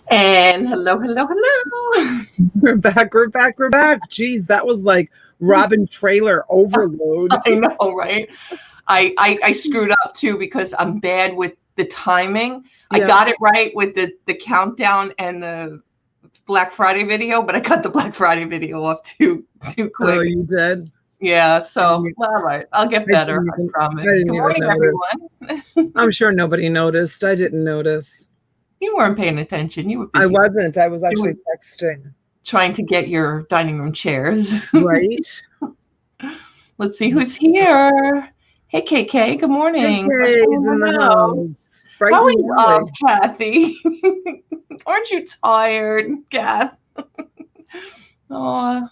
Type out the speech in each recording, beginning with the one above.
And hello, hello, hello. We're back. We're back. We're back. Jeez, that was like Robin trailer overload. I know, right? I screwed up too because I'm bad with the timing. I Yeah. got it right with the countdown and the Black Friday video, but I cut the Black Friday video off too Oh, quick. you did? Yeah, so all right. I'll get better, I I promise. didn't Good even morning, notice. everyone. I'm sure nobody noticed. I didn't notice. You weren't paying attention. You were I busy. wasn't. I was You were actually texting. trying to get your dining room chairs. Right? Let's see who's here. Hey, KK. Good morning. First time KK's in in the the house. house. Bright How are and you early. up, Kathy? Aren't you tired, Kath? Oh,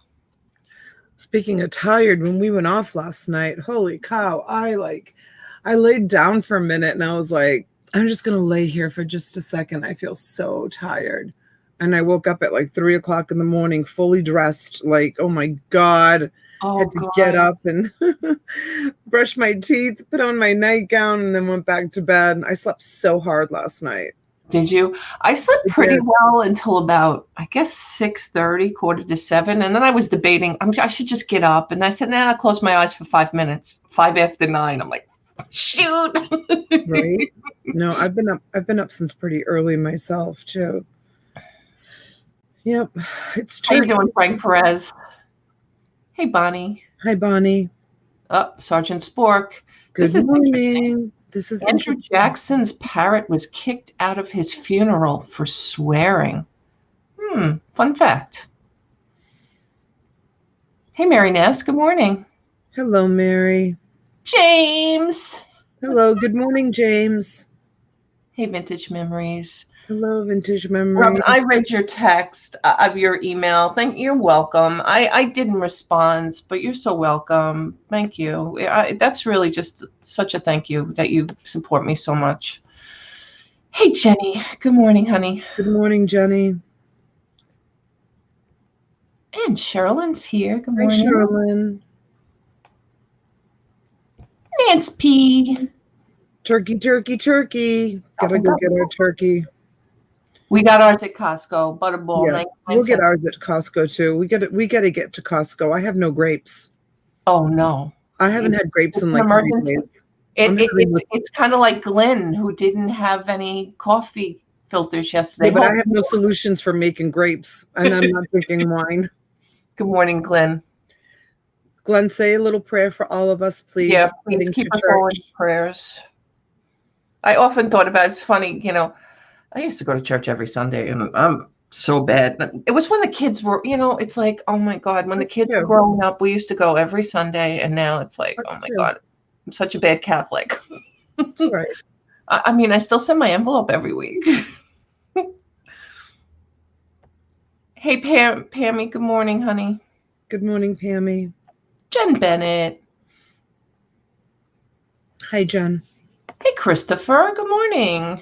Speaking of tired, when we went off last night, holy cow, I laid down for a minute and I was like, I'm just gonna lay here for just a second. I feel so tired. And I woke up at like 3 o'clock in the morning, fully dressed, like, oh my God. Had to get up and brush my teeth, put on my nightgown, and then went back to bed. I slept so hard last night. Did you? I slept pretty well until about, I guess, 6:30, 6:45, and then I was debating. I should just get up, and I said, "Nah, I'll close my eyes for 5 minutes." 5 after 9. I'm like, shoot. Right? No, I've been up since pretty early myself too. Yep, it's How true. you doing, Frank Perez? Hey, Bonnie. Hi, Bonnie. Oh, Sergeant Spork. Good morning. This is Andrew Jackson's parrot was kicked out of his funeral for swearing. Fun fact. Hey, Mary Ness. Good morning. Hello, Mary. James. Hello. Good morning, James. Hey, Vintage Memories. Hello, Vintage Memories. Robin, I read your text of your email. You're welcome. I didn't respond, but you're so welcome. Thank you. That's really just such a thank you that you support me so much. Hey, Jenny. Good morning, honey. Good morning, Jenny. And Sherilyn's here. Good morning. Hi, Sherilyn. Nance P. Turkey, turkey, turkey. Gotta go get our turkey. We got ours at Costco. Butterball. Yeah, we'll get ours at Costco too. We gotta get to Costco. I have no grapes. Oh no. I haven't had grapes in like 3 days. It's kind of like Glenn, who didn't have any coffee filters yesterday. Yeah, but I have no solutions for making grapes, and I'm not drinking wine. Good morning, Glenn. Glenn, say a little prayer for all of us, please. Yeah, please keep us all in prayers. I often thought about it's funny, I used to go to church every Sunday, and I'm so bad. But it was when the kids were, it's like, oh my God, when the kids were growing up, we used to go every Sunday, and now it's like, oh my God, I'm such a bad Catholic. That's right. I mean, I still send my envelope every week. Hey, Pammy, good morning, honey. Good morning, Pammy. Jen Bennett. Hi, Jen. Hey, Christopher, good morning.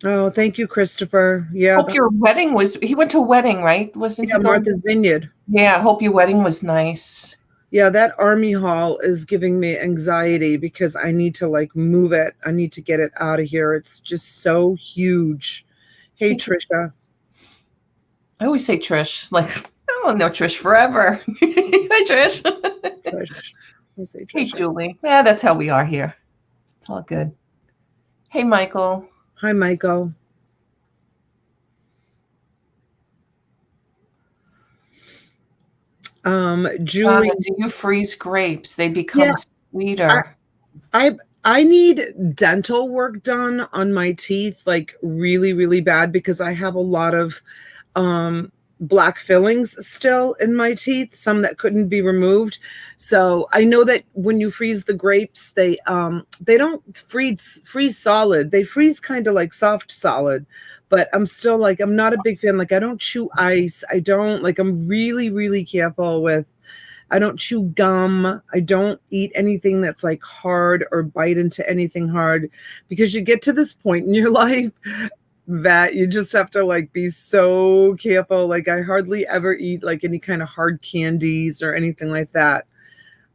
Oh, thank you, Christopher. Yeah. Hope your wedding he went to a wedding, right? Wasn't he? Martha's Vineyard. Yeah, I hope your wedding was nice. Yeah, that Army Hall is giving me anxiety because I need to move it. I need to get it out of here. It's just so huge. Hey, Trisha. I always say Trish. I won't know Trish forever. Hi, Trish. Trish. I say Trisha. Hey, Julie. Yeah, that's how we are here. It's all good. Hey, Michael. Hi, Michael. Julie, Donna, do you freeze grapes? They become sweeter. I need dental work done on my teeth, really, really bad, because I have a lot of black fillings still in my teeth, some that couldn't be removed. So I know that when you freeze the grapes, they don't freeze solid. They freeze kind of like soft solid, but I'm still I'm not a big fan. I don't chew ice. I don't I'm really, really careful with, I don't chew gum. I don't eat anything that's hard or bite into anything hard, because you get to this point in your life that you just have to be so careful. I hardly ever eat any kind of hard candies or anything like that.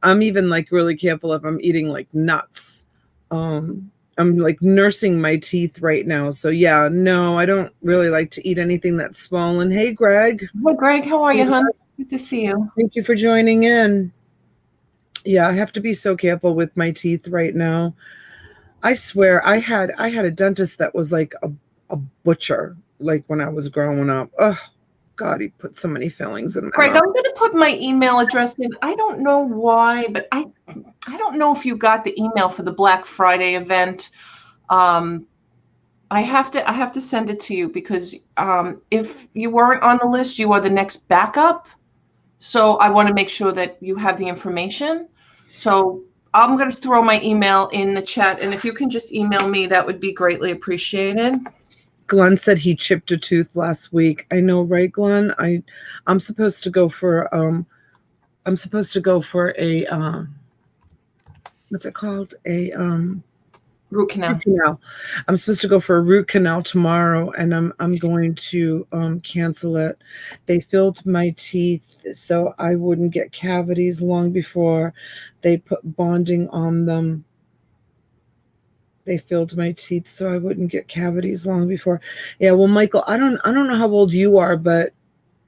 I'm even really careful if I'm eating nuts. like nursing my teeth right now. So yeah, no, I don't really like to eat anything that's swollen. Hey, Greg. Hi, Greg. How are you, hon? Good to see you. Thank you for joining in. Yeah, I have to be so careful with my teeth right now. I swear, I had a dentist that was like a butcher, like when I was growing up. Oh God, he put so many fillings in my Greg, mouth. I'm going to put my email address in. I don't know why, but I don't know if you got the email for the Black Friday event. I have to send it to you because if you weren't on the list, you are the next backup. So I want to make sure that you have the information. So I'm going to throw my email in the chat, and if you can just email me, that would be greatly appreciated. Glenn said he chipped a tooth last week. I know, right, Glenn? I'm supposed to go for a what's it called? Root canal. Root canal. I'm supposed to go for a root canal tomorrow, and I'm going to cancel it. They filled my teeth so I wouldn't get cavities long before they put bonding on them. They filled my teeth so I wouldn't get cavities long before. Yeah, well, Michael, I don't know how old you are, but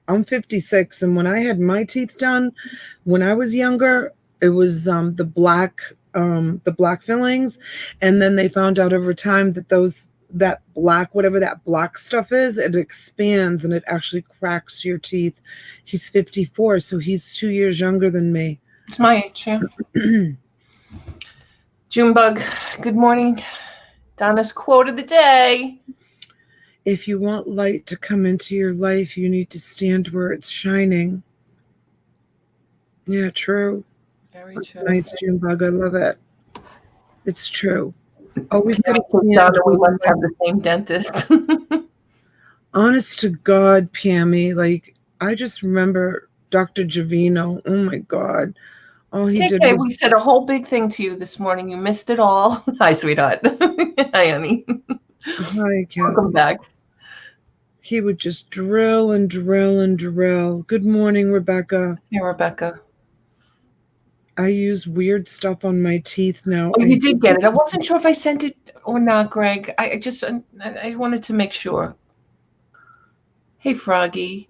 I'm 56, and when I had my teeth done when I was younger, it was the black fillings, and then they found out over time that that black, whatever that black stuff is, it expands and it actually cracks your teeth. He's 54, so he's 2 years younger than me. It's my age, yeah. Junebug, good morning. Donna's quote of the day. If you want light to come into your life, you need to stand where it's shining. Yeah, true. Very That's true. nice, Junebug. I love it. It's true. Always got to Donna, stand. we must have the same dentist. Honest to God, Pammy, like I just remember Dr. Javino. Oh my God. All he did was we said a whole big thing to you this morning. You missed it all. Hi, sweetheart. Hi, honey. hi, Kathy. Welcome back. He would just drill and drill and drill. Good morning, Rebecca. Hey, Rebecca. I use weird stuff on my teeth now. Oh, you did get it. I wasn't sure if I sent it or not, Greg. I wanted to make sure. Hey, Froggy.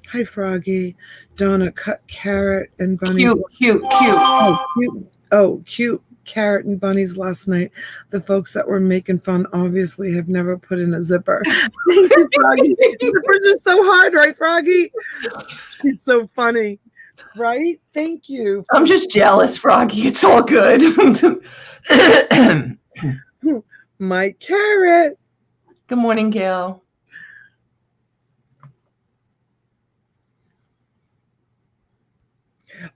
Hi, Froggy. Donna cut carrot and bunny. Cute. Oh, cute. Oh, cute carrot and bunnies last night. The folks that were making fun obviously have never put in a zipper. Thank you, Froggy. Zippers are so hard, right, Froggy? She's so funny. Right? Thank you. I'm just jealous, Froggy. It's all good. My carrot. Good morning, Gail.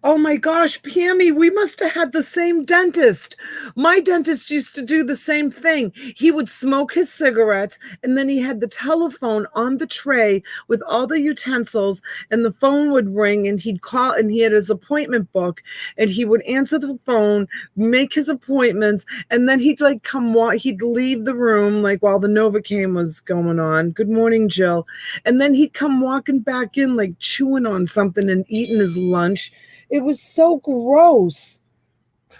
Oh my gosh, Pammy, we must have had the same dentist. My dentist used to do the same thing. He would smoke his cigarettes, and then he had the telephone on the tray with all the utensils, and the phone would ring, and he'd call, and he had his appointment book, and he would answer the phone, make his appointments, and then he'd like he'd leave the room like while the Novocaine was going on. Good morning, Jill. And then he'd come walking back in like chewing on something and eating his lunch. It was so gross.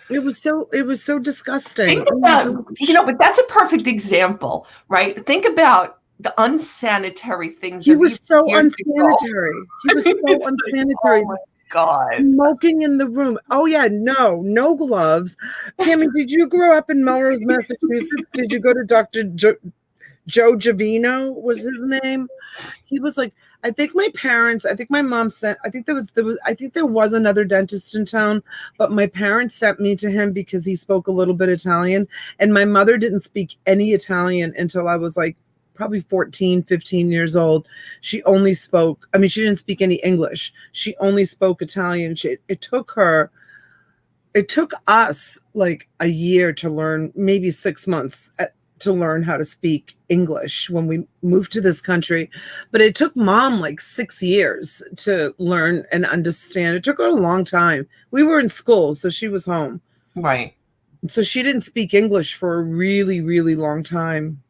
It was so disgusting. Think about, but that's a perfect example, right? Think about the unsanitary things. He was so unsanitary. He was so unsanitary. Oh my God. Smoking in the room. Oh yeah, no gloves. Pammy, did you grow up in Melrose, Massachusetts? Did you go to Dr. Joe Javino was his name? He was like, I think my mom sent, I think there was another dentist in town, but my parents sent me to him because he spoke a little bit Italian, and my mother didn't speak any Italian until I was like probably 14, 15 years old. She didn't speak any English. She only spoke Italian. It took us like a year to learn, maybe 6 months to learn how to speak English when we moved to this country. But it took Mom like 6 years to learn and understand. It took her a long time. We were in school, so she was home. Right. So she didn't speak English for a really, really long time.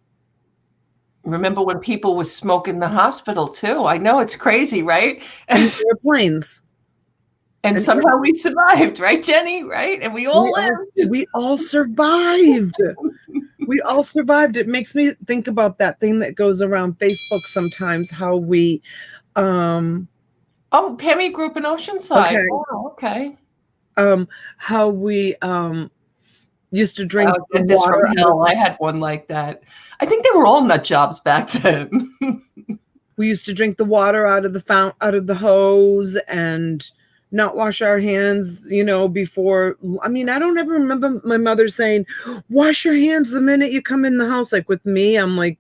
Remember when people would smoke in the hospital too? I know, it's crazy, right? And airplanes. And somehow we survived, right, Jenny? Right? And we all lived. We all survived. We all survived. It makes me think about that thing that goes around Facebook sometimes, how we Oh, Pammy Group in Oceanside. Okay. Oh, okay. How we used to drink Get this from hell. I had one like that. I think they were all nut jobs back then. We used to drink the water out of the hose and not wash our hands, before. I mean, I don't ever remember my mother saying, wash your hands the minute you come in the house. Like with me, I'm like,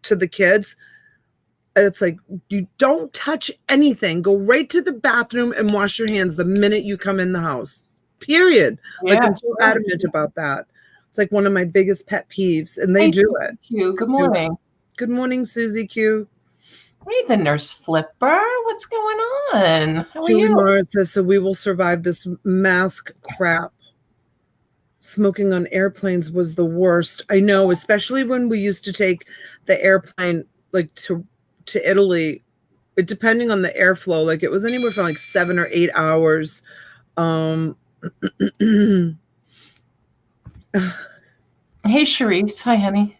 to the kids, it's like, you don't touch anything. Go right to the bathroom and wash your hands the minute you come in the house. Period. Yeah, like, I'm so adamant about that. It's like one of my biggest pet peeves, and they do it. Q, good morning. Good morning, Susie Q. Hey, the nurse flipper. What's going on? How are Julie you? Morris says, so we will survive this mask crap. Smoking on airplanes was the worst. I know, especially when we used to take the airplane like to Italy, depending on the airflow, like it was anywhere from like 7 or 8 hours. Hey, Charisse. Hi, honey.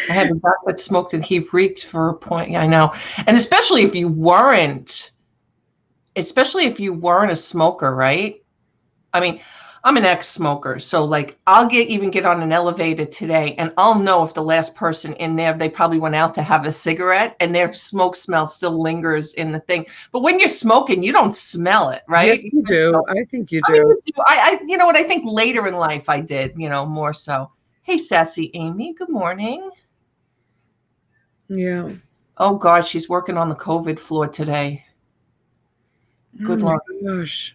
I had a doc that smoked and he reeked for a point. Yeah, I know. And especially if you weren't a smoker, right? I mean, I'm an ex-smoker. So like I'll get on an elevator today and I'll know if the last person in there, they probably went out to have a cigarette and their smoke smell still lingers in the thing. But when you're smoking, you don't smell it, right? Yes, you do. I think you do. I mean, you do. I you know what? I think later in life I did, more so. Hey, sassy Amy. Good morning. Yeah. Oh gosh, she's working on the COVID floor today. Good Lord. Gosh.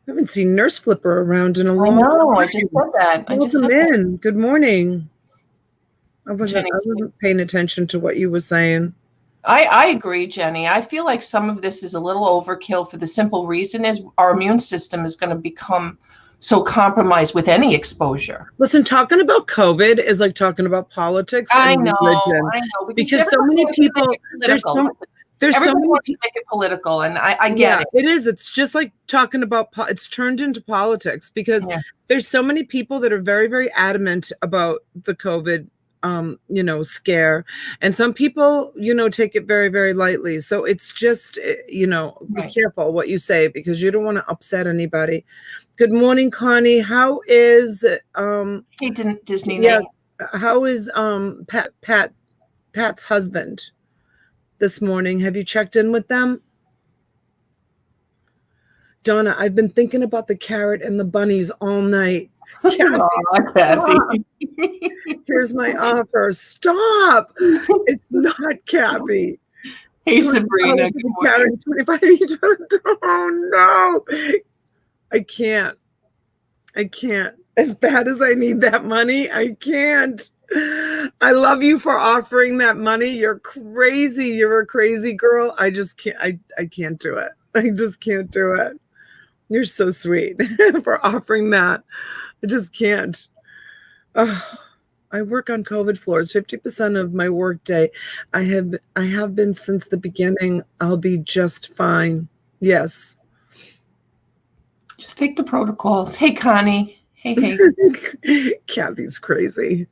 I haven't seen Nurse Flipper around in a long time. I just said that. Welcome in. Good morning. I wasn't paying attention to what you were saying. I agree, Jenny. I feel like some of this is a little overkill for the simple reason is our immune system is going to become so compromised with any exposure. Listen, talking about COVID is like talking about politics and religion. I know. Because so many people, there's so many people to make it political, and I get it. It is. It's just like talking about, it's turned into politics because there's so many people that are very, very adamant about the COVID scare, and some people take it very, very lightly. So it's just be careful what you say because you don't want to upset anybody. Good morning, Connie. How is hey, Disney? Yeah, how is Pat's husband this morning? Have you checked in with them? Donna, I've been thinking about the carrot and the bunnies all night. Kathy, here's my offer. Stop. It's not Kathy. Hey, Sabrina. Oh, no. I can't. As bad as I need that money, I can't. I love you for offering that money. You're crazy. You're a crazy girl. I just can't. I can't do it. I just can't do it. You're so sweet for offering that. I just can't. I work on COVID floors, 50% of my work day. I have been since the beginning. I'll be just fine. Yes. Just take the protocols. Hey, Connie. Hey. Kathy's crazy.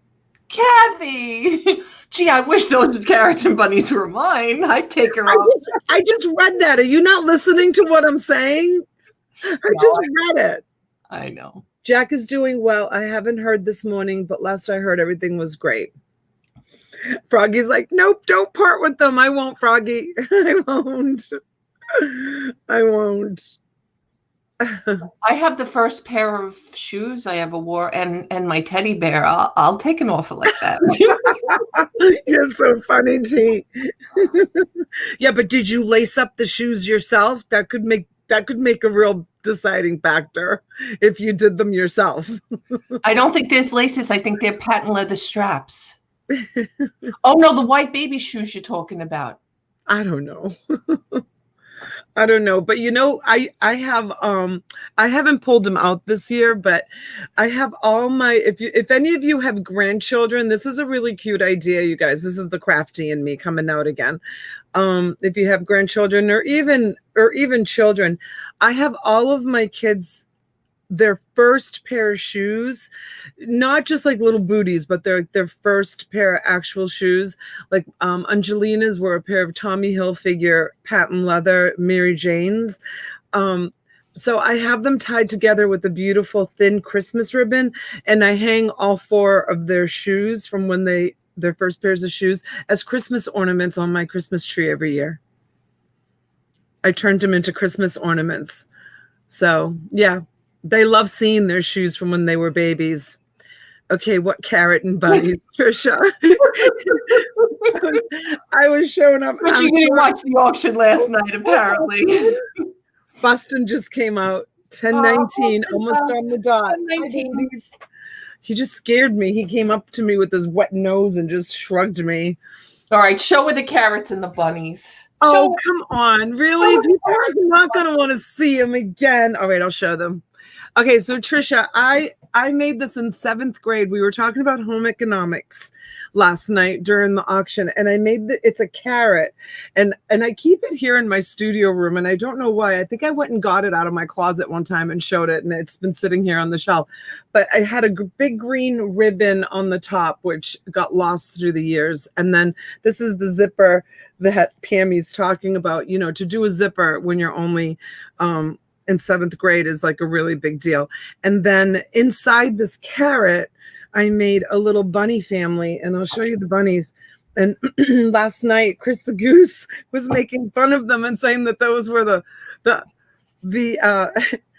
Kathy. Gee, I wish those carrots and bunnies were mine. I'd take her off. I just read that. Are you not listening to what I'm saying? I just read it. I know. Jack is doing well. I haven't heard this morning, but last I heard, everything was great. Froggy's like, nope, don't part with them. I won't, Froggy. I won't. I have the first pair of shoes I ever wore and my teddy bear. I'll take an offer like that. You're so funny, T. Yeah, but did you lace up the shoes yourself? That could make a real deciding factor if you did them yourself. I don't think there's laces. I think they're patent leather straps. Oh no, the white baby shoes you're talking about. I don't know. I don't know, but I have I haven't pulled them out this year, but I have all my if any of you have grandchildren, this is a really cute idea, you guys. This is the crafty in me coming out again. If you have grandchildren or even children, I have all of my kids their first pair of shoes, not just like little booties, but their first pair of actual shoes. Like Angelina's were a pair of Tommy Hilfiger patent leather Mary Jane's. So I have them tied together with a beautiful thin Christmas ribbon, and I hang all four of their shoes from when their first pairs of shoes as Christmas ornaments on my Christmas tree every year. I turned them into Christmas ornaments. So yeah. They love seeing their shoes from when they were babies. Okay, what carrot and bunnies, Trisha? I was showing up. But you didn't watch the auction last night, apparently. Boston just came out, 10:19, almost on the dot. 19. He just scared me. He came up to me with his wet nose and just shrugged me. All right, show her the carrots and the bunnies. Oh, come on. Really? People are not going to want to see them again. All right, I'll show them. Okay, so Trisha, I made this in 7th grade. We were talking about home economics last night during the auction, and I made it's a carrot, and I keep it here in my studio room, and I don't know why. I think I went and got it out of my closet one time and showed it, and it's been sitting here on the shelf. But I had a big green ribbon on the top, which got lost through the years, and then this is the zipper that Pammy's talking about. You know, to do a zipper when you're only in 7th grade is like a really big deal. And then inside this carrot, I made a little bunny family, and I'll show you the bunnies. And last night, Chris the Goose was making fun of them and saying that those were the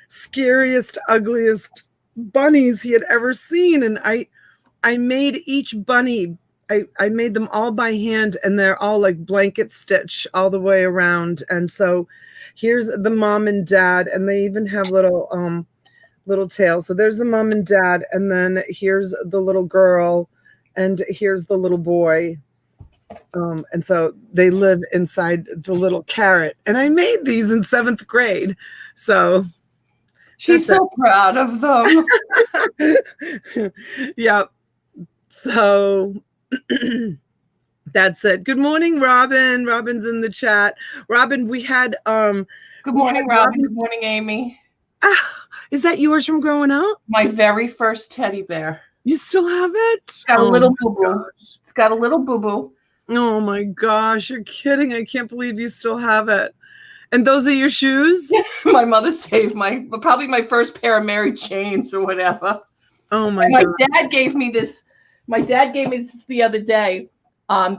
scariest, ugliest bunnies he had ever seen. And I made each bunny, I made them all by hand, and they're all like blanket stitch all the way around. And so here's the mom and dad, and they even have little tails. So there's the mom and dad, and then here's the little girl, and here's the little boy. And so they live inside the little carrot. And I made these in 7th grade. So she's so proud of them. Yeah. So that's it. Good morning, Robin. Robin's in the chat. Robin, we had good morning, Robin. Good morning, Amy. Is that yours from growing up? My very first teddy bear. You still have it? It's got a little boo-boo. It's got a little boo-boo. Oh my gosh, you're kidding. I can't believe you still have it. And those are your shoes? My mother saved probably my first pair of Mary Janes or whatever. Oh my God. God. My dad gave me this the other day.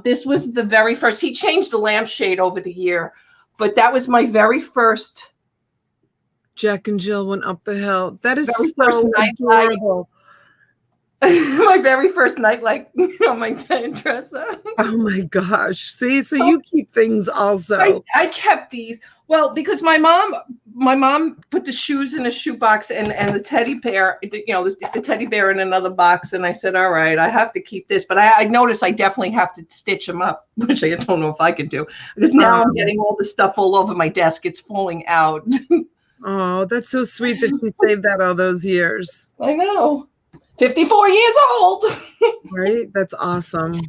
This was the very first. He changed the lampshade over the year, but that was my very first. Jack and Jill went up the hill. That is so adorable. My very first nightlight on my dresser. Oh my gosh. See, so you keep things also. I kept these. Well, because my mom put the shoes in a shoebox and the teddy bear, the teddy bear in another box. And I said, all right, I have to keep this. But I noticed I definitely have to stitch them up, which I don't know if I could do. Because now I'm getting all the stuff all over my desk. It's falling out. Oh, that's so sweet that you saved that all those years. I know. 54 years old. Right? That's awesome.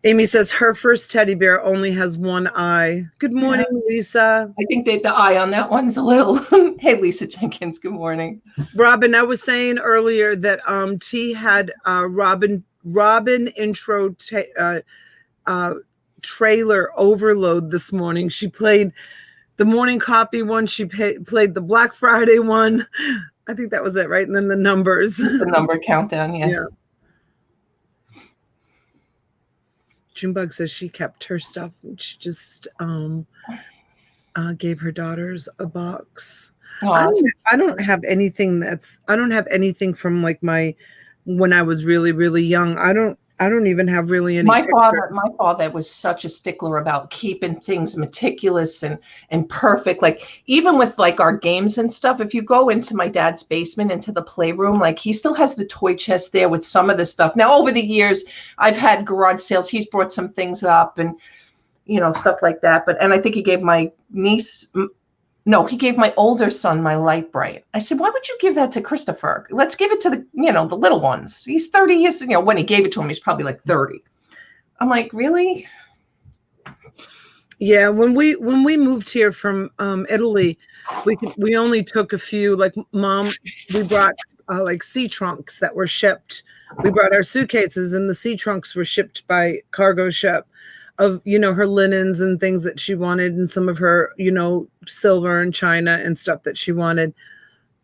Amy says her first teddy bear only has one eye. Good morning, Lisa. I think that the eye on that one's a little. Hey, Lisa Jenkins. Good morning. Robin, I was saying earlier that T had Robin intro trailer overload this morning. She played the morning copy one. She played the Black Friday one. I think that was it, right? And then the numbers. The number countdown, yeah. Junebug says she kept her stuff. She just gave her daughters a box. I don't have anything from like when I was really, really young. I don't even have really any. My father was such a stickler about keeping things meticulous and perfect. Like even with like our games and stuff, if you go into my dad's basement, into the playroom, like he still has the toy chest there with some of the stuff. Now over the years, I've had garage sales. He's brought some things up, stuff like that. And I think he gave my niece, no, he gave my older son my light bright. I said, why would you give that to Christopher? Let's give it to the little ones. He's 30 years, when he gave it to him, he's probably like 30. I'm like, really? Yeah, when we moved here from Italy, we only took a few. Like Mom, we brought like sea trunks that were shipped. We brought our suitcases, and the sea trunks were shipped by cargo ship of her linens and things that she wanted, and some of her silver and china and stuff that she wanted.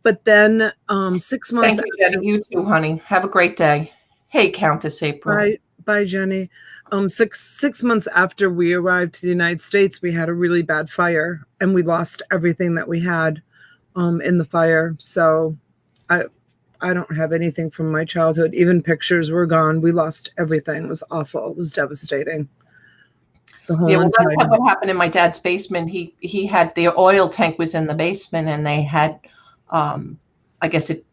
But then 6 months. Thank you, Jenny. You too, honey. Have a great day. Hey, Countess April. Bye, Jenny. 6 months after we arrived to the United States, we had a really bad fire, and we lost everything that we had in the fire. So I don't have anything from my childhood. Even pictures were gone. We lost everything. It was awful. It was devastating. Well, that's what happened in my dad's basement. He had, the oil tank was in the basement, and they had, I guess it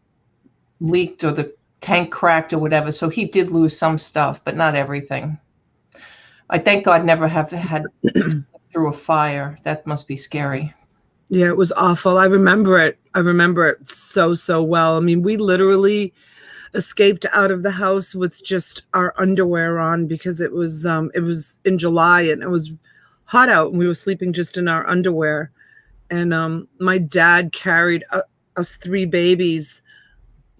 leaked or the tank cracked or whatever. So he did lose some stuff, but not everything. I thank God never have had through a fire. That must be scary. Yeah, it was awful. I remember it so well. I mean, we literally escaped out of the house with just our underwear on because it was in July and it was hot out, and we were sleeping just in our underwear. And my dad carried us 3 babies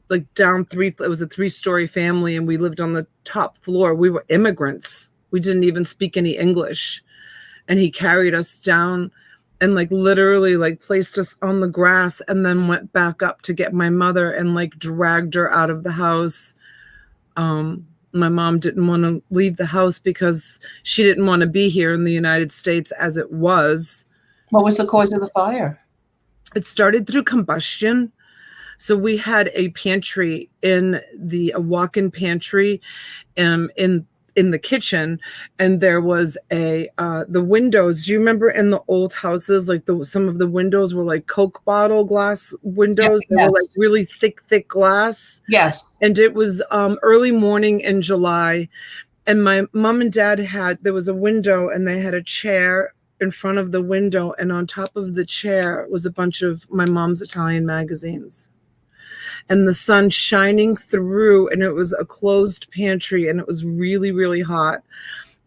like down it was a 3-story family, and we lived on the top floor. We were immigrants. We didn't even speak any English. And he carried us down and like literally like placed us on the grass, and then went back up to get my mother and like dragged her out of the house. My mom didn't want to leave the house because she didn't want to be here in the United States as it was. What was the cause of the fire? It started through combustion. So we had a pantry a walk-in pantry in the kitchen, and there was the windows. Do you remember in the old houses, like some of the windows were like Coke bottle glass windows? Yes. They were like really thick glass. Yes. And it was early morning in July, and my mom and dad there was a window, and they had a chair in front of the window, and on top of the chair was a bunch of my mom's Italian magazines. And the sun shining through, and it was a closed pantry, and it was really, really hot.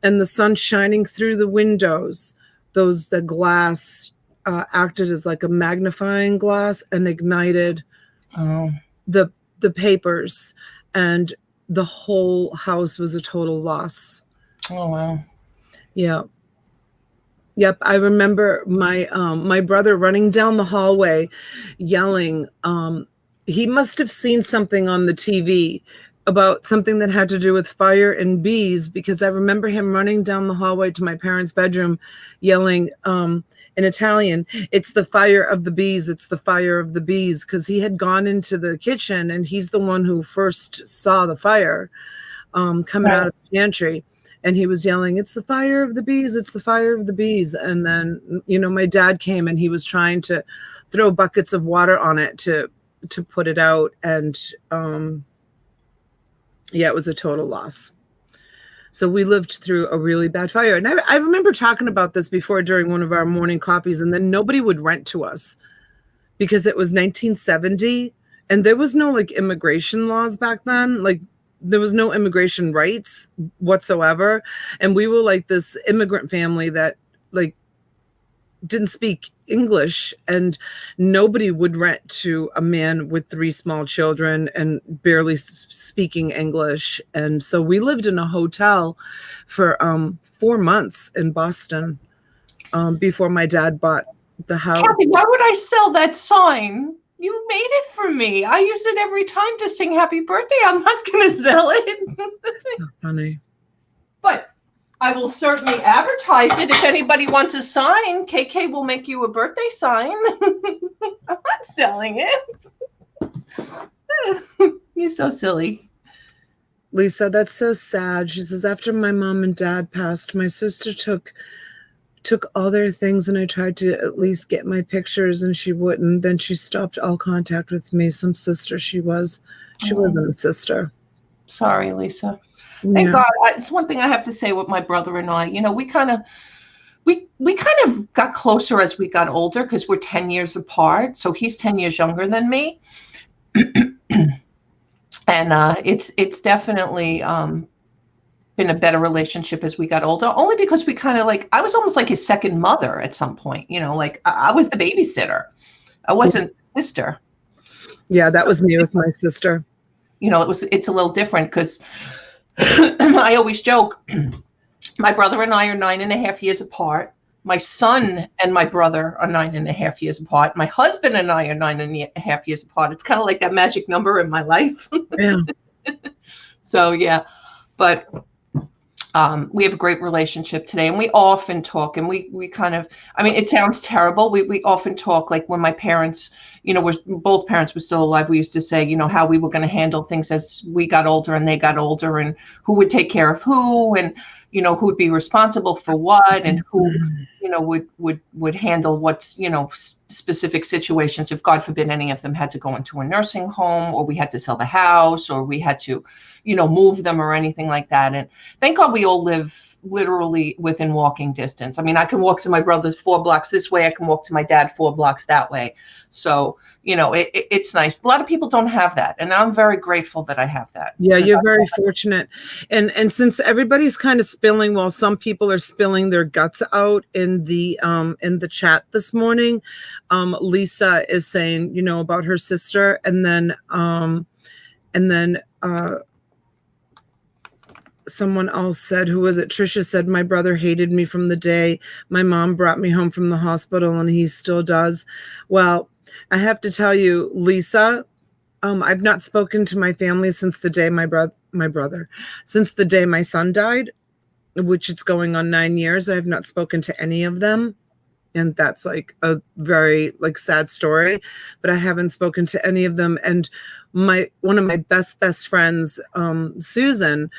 And the sun shining through the windows, the glass acted as like a magnifying glass and ignited the papers, and the whole house was a total loss. Oh, wow. Yeah. Yep, I remember my brother running down the hallway yelling. He must have seen something on the TV about something that had to do with fire and bees, because I remember him running down the hallway to my parents' bedroom yelling in Italian, "It's the fire of the bees, it's the fire of the bees," because he had gone into the kitchen, and he's the one who first saw the fire coming out of the pantry. And he was yelling, "It's the fire of the bees, it's the fire of the bees." And then, my dad came, and he was trying to throw buckets of water on it to put it out. And it was a total loss. So we lived through a really bad fire. And I remember talking about this before during one of our morning coffees, and then nobody would rent to us because it was 1970 and there was no like immigration laws back then. Like there was no immigration rights whatsoever. And we were like this immigrant family that like didn't speak English, and nobody would rent to a man with 3 small children and barely speaking English. And so we lived in a hotel for 4 months in Boston before my dad bought the house. Kathy, why would I sell that sign? You made it for me. I use it every time to sing happy birthday. I'm not going to sell it. That's so funny. But I will certainly advertise it. If anybody wants a sign, KK will make you a birthday sign. I'm not selling it. You're so silly. Lisa, that's so sad. She says, after my mom and dad passed, my sister took all their things, and I tried to at least get my pictures, and she wouldn't. Then she stopped all contact with me. Some sister she was. She wasn't a sister. Sorry, Lisa. Thank God. It's one thing I have to say with my brother and I. We kind of, we kind of got closer as we got older because we're 10 years apart. So he's 10 years younger than me. And it's definitely been a better relationship as we got older, only because we kind of like, I was almost like his second mother at some point, you know, like I was the babysitter. I wasn't the sister. Yeah, that was me with my sister. You know, it's a little different because I always joke, my brother and I are 9.5 years apart. My son and my brother are 9.5 years apart. My husband and I are 9.5 years apart. It's kind of like that magic number in my life. Yeah. So, yeah, but we have a great relationship today, and we often talk, and we kind of, I mean, it sounds terrible. We often talk, like when my parents, you know, both parents were still alive, we used to say, you know, how we were going to handle things as we got older and they got older, and who would take care of who, and, you know, who'd be responsible for what, and who, you know, would handle what's, you know, specific situations if, God forbid, any of them had to go into a nursing home, or we had to sell the house, or we had to, you know, move them or anything like that. And thank God we all live literally within walking distance. I mean, I can walk to my brother's 4 blocks this way. I can walk to my dad 4 blocks that way. So, you know, it's nice. A lot of people don't have that, and I'm very grateful that I have that. Yeah, you're very fortunate. And since everybody's kind of spilling, well, some people are spilling their guts out in the chat this morning. Lisa is saying, you know, about her sister, and then someone else said, who was it? Trisha said, my brother hated me from the day my mom brought me home from the hospital, and he still does. Well, I have to tell you, Lisa, I've not spoken to my family since the day since the day my son died, which it's going on 9 years. I have not spoken to any of them. And that's like a very like sad story, but I haven't spoken to any of them. And one of my best friends, Susan,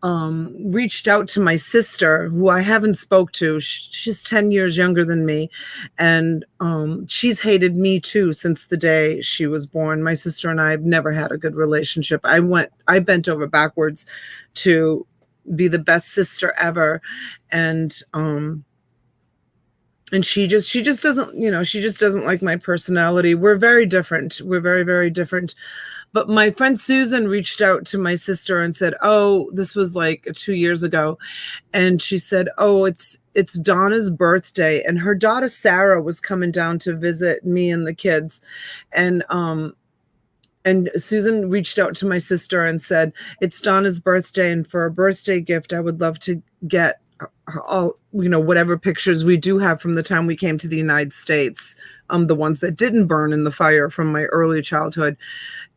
reached out to my sister, who I haven't spoke to. She's 10 years younger than me. And she's hated me too since the day she was born. My sister and I have never had a good relationship. I bent over backwards to be the best sister ever. And she just doesn't, you know, she just doesn't like my personality. We're very different. We're very, very different. But my friend Susan reached out to my sister and said, oh, this was like 2 years ago. And she said, oh, it's Donna's birthday. And her daughter, Sarah, was coming down to visit me and the kids. And Susan reached out to my sister and said, it's Donna's birthday. And for a birthday gift, I would love to get all, you know, whatever pictures we do have from the time we came to the United States, the ones that didn't burn in the fire from my early childhood.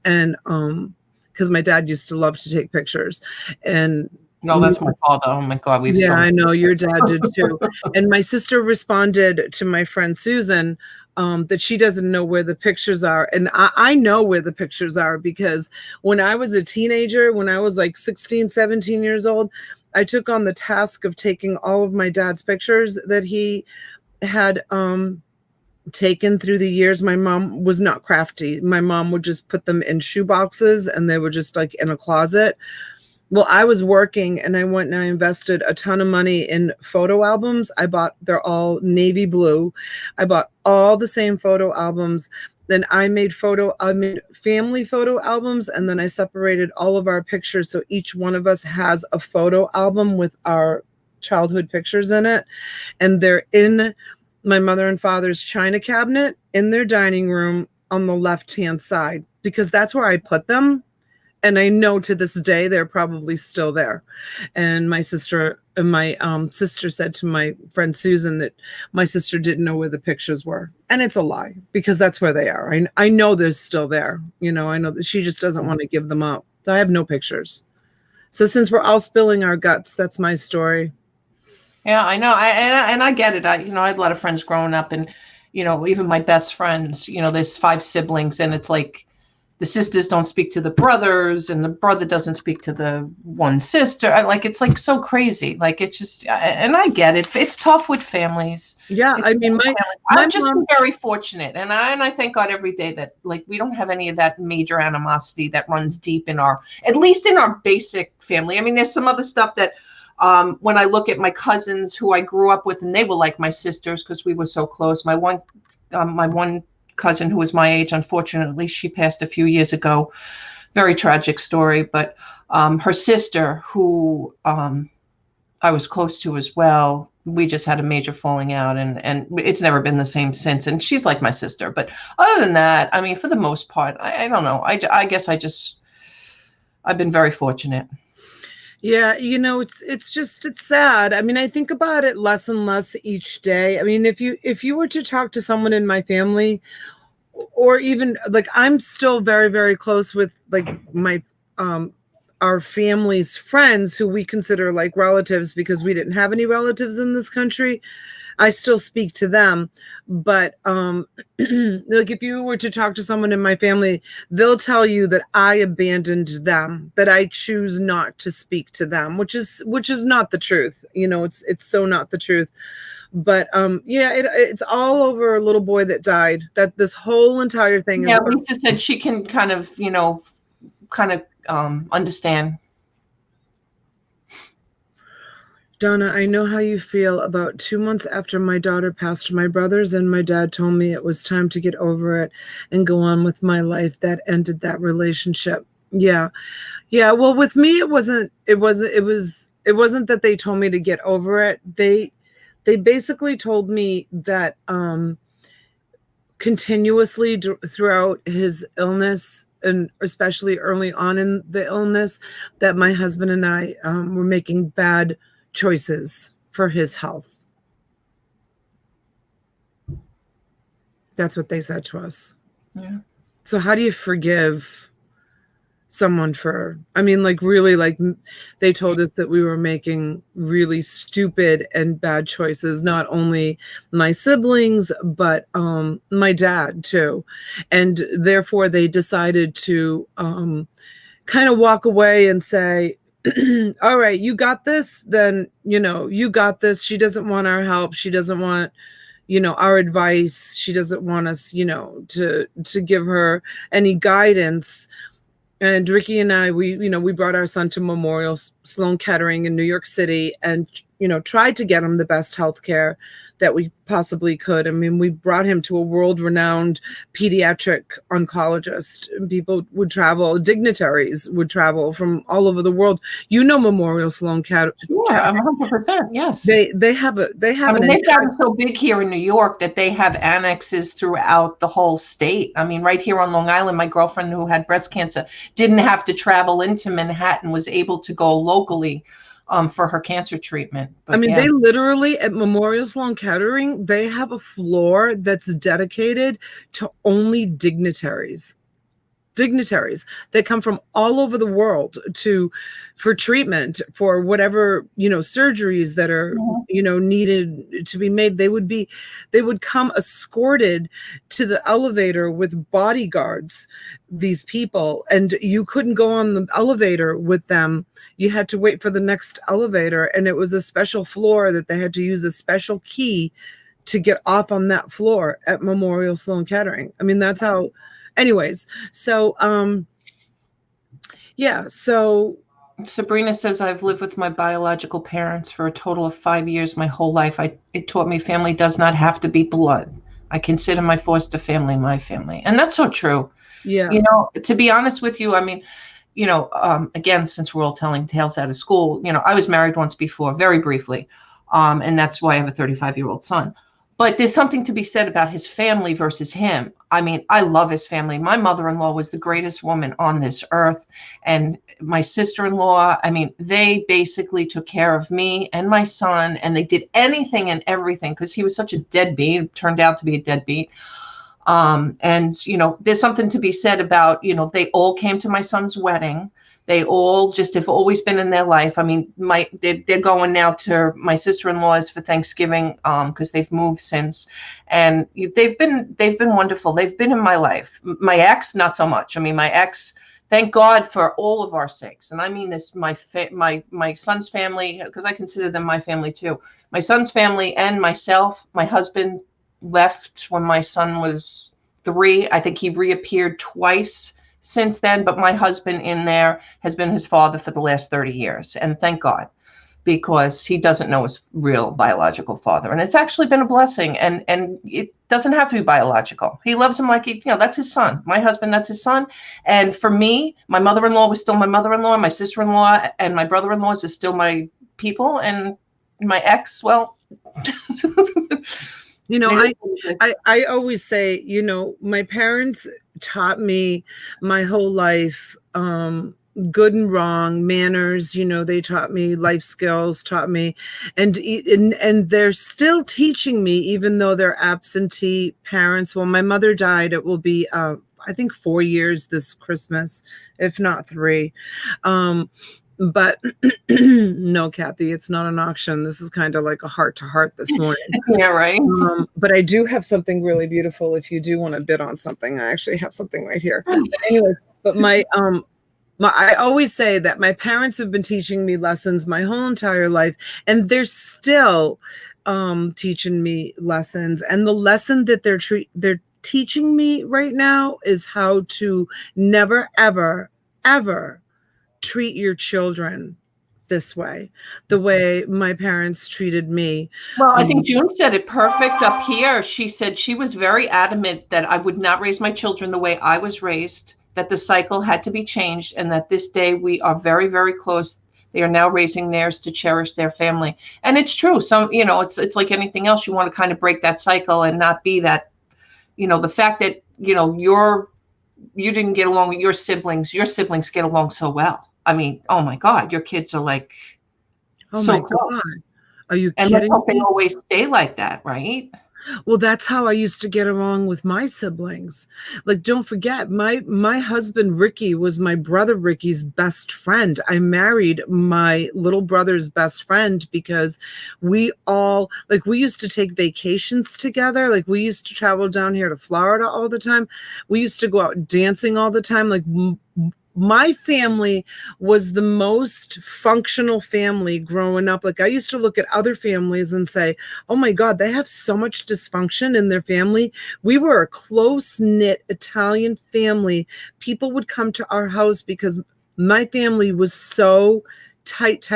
And because my dad used to love to take pictures. And no, that's my father. Oh my God, I know your dad did too. And my sister responded to my friend Susan that she doesn't know where the pictures are. And I know where the pictures are, because when I was a teenager, when I was like 16, 17 years old, I took on the task of taking all of my dad's pictures that he had taken through the years. My mom was not crafty. My mom would just put them in shoe boxes, and they were just like in a closet. Well, I was working, and I went and I invested a ton of money in photo albums. They're all navy blue. I bought all the same photo albums. Then I made family photo albums, and then I separated all of our pictures. So each one of us has a photo album with our childhood pictures in it. And they're in my mother and father's china cabinet in their dining room on the left-hand side, because that's where I put them. And I know to this day, they're probably still there. And my sister said to my friend Susan that my sister didn't know where the pictures were. And it's a lie, because that's where they are. I know they're still there. You know, I know that she just doesn't want to give them up. I have no pictures. So since we're all spilling our guts, that's my story. Yeah, I know. I get it. I had a lot of friends growing up, and, you know, even my best friends, you know, there's 5 siblings, and it's like, the sisters don't speak to the brothers, and the brother doesn't speak to the one sister. It's like so crazy. Like, it's just, and I get it. It's tough with families. Yeah. I mean, I'm just very fortunate. And I thank God every day that, like, we don't have any of that major animosity that runs deep at least in our basic family. I mean, there's some other stuff that When I look at my cousins who I grew up with, and they were like my sisters because we were so close. My one cousin who was my age, unfortunately, she passed a few years ago. Very tragic story. But her sister, who I was close to as well, we just had a major falling out, and it's never been the same since. And she's like my sister. But other than that, I mean, for the most part, I don't know. I guess I've been very fortunate. Yeah, it's sad. I mean, I think about it less and less each day. I mean, if you were to talk to someone in my family, or even like, I'm still very, very close with like my our family's friends who we consider like relatives because we didn't have any relatives in this country. I still speak to them, but like if you were to talk to someone in my family, they'll tell you that I abandoned them, that I choose not to speak to them, which is not the truth. It's so not the truth. But yeah, it's all over a little boy that died. That this whole entire thing is. Yeah, Lisa said she can kind of understand. Donna, I know how you feel. About 2 months after my daughter passed my brothers, and my dad told me it was time to get over it and go on with my life. That ended that relationship. Yeah. Well, with me, it wasn't that they told me to get over it. They basically told me that continuously throughout his illness, and especially early on in the illness, that my husband and I were making bad choices for his health. That's what they said to us. Yeah. So how do you forgive someone for, I mean, like really, like they told us that we were making really stupid and bad choices, not only my siblings, but my dad too. And therefore they decided to kind of walk away and say, all right, you got this, then, you got this. She doesn't want our help. She doesn't want, our advice. She doesn't want us, to give her any guidance. And Ricky and I, we brought our son to Memorial Sloan Kettering in New York City and, tried to get him the best health care that we possibly could. I mean, we brought him to a world-renowned pediatric oncologist. People would travel, dignitaries would travel from all over the world. Memorial Sloan Kettering. Yeah, 100%. Yes. They have they've gotten so big here in New York that they have annexes throughout the whole state. I mean, right here on Long Island, my girlfriend who had breast cancer didn't have to travel into Manhattan, was able to go locally for her cancer treatment. But, They literally at Memorial Sloan Kettering, they have a floor that's dedicated to only dignitaries that come from all over the world for treatment, for whatever, surgeries that are, needed to be made. They would come escorted to the elevator with bodyguards, these people, and you couldn't go on the elevator with them. You had to wait for the next elevator, and it was a special floor that they had to use a special key to get off on that floor at Memorial Sloan Kettering. I mean, that's how. Anyways, so so Sabrina says, I've lived with my biological parents for a total of 5 years, my whole life. It taught me family does not have to be blood. I consider my foster family my family. And that's so true. Yeah. To be honest with you, I mean, again, since we're all telling tales out of school, I was married once before, very briefly. And that's why I have a 35-year-old son. But there's something to be said about his family versus him. I mean, I love his family. My mother-in-law was the greatest woman on this earth. And my sister-in-law, I mean, they basically took care of me and my son, and they did anything and everything because he was such a deadbeat, turned out to be a deadbeat. And, there's something to be said about, they all came to my son's wedding. They all just have always been in their life. I mean, they're going now to my sister-in-law's for Thanksgiving because they've moved since, and they've been wonderful. They've been in my life. My ex, not so much. I mean, my ex, thank God for all of our sakes, and I mean this. My son's family, because I consider them my family too. My son's family and myself. My husband left when my son was 3. I think he reappeared twice since then, but my husband in there has been his father for the last 30 years, and thank God. because he doesn't know his real biological father. And it's actually been a blessing. And it doesn't have to be biological. He loves him like, that's his son. My husband, that's his son. And for me, my mother-in-law was still my mother-in-law. My sister-in-law and my brother-in-laws is still my people. And my ex, well, I always say, my parents taught me my whole life, good and wrong, manners, they taught me life skills, and they're still teaching me, even though they're absentee parents. Well, my mother died. It will be, I think 4 years this Christmas, if not 3. But no, Kathy, it's not an auction. This is kind of like a heart to heart this morning. Yeah, right. But I do have something really beautiful. If you do want to bid on something, I actually have something right here. But anyway, but I always say that my parents have been teaching me lessons my whole entire life, and they're still teaching me lessons. And the lesson that they're teaching me right now is how to never, ever, ever treat your children this way, the way my parents treated me. Well, I think June said it perfect up here. She said she was very adamant that I would not raise my children the way I was raised, that the cycle had to be changed, and that this day we are very, very close. They are now raising theirs to cherish their family. And it's true. It's like anything else. You want to kind of break that cycle and not be that, the fact that, you didn't get along with your siblings get along so well. I mean, oh my God, your kids are like so close. God. Are you kidding? And I hope they always stay like that, right? Well, that's how I used to get along with my siblings. Like, don't forget, my husband, Ricky, was my brother Ricky's best friend. I married my little brother's best friend because we used to take vacations together. Like, we used to travel down here to Florida all the time. We used to go out dancing all the time. Like, my family was the most functional family growing up. Like, I used to look at other families and say, oh my God, they have so much dysfunction in their family. We were a close-knit Italian family. People would come to our house because my family was so tight.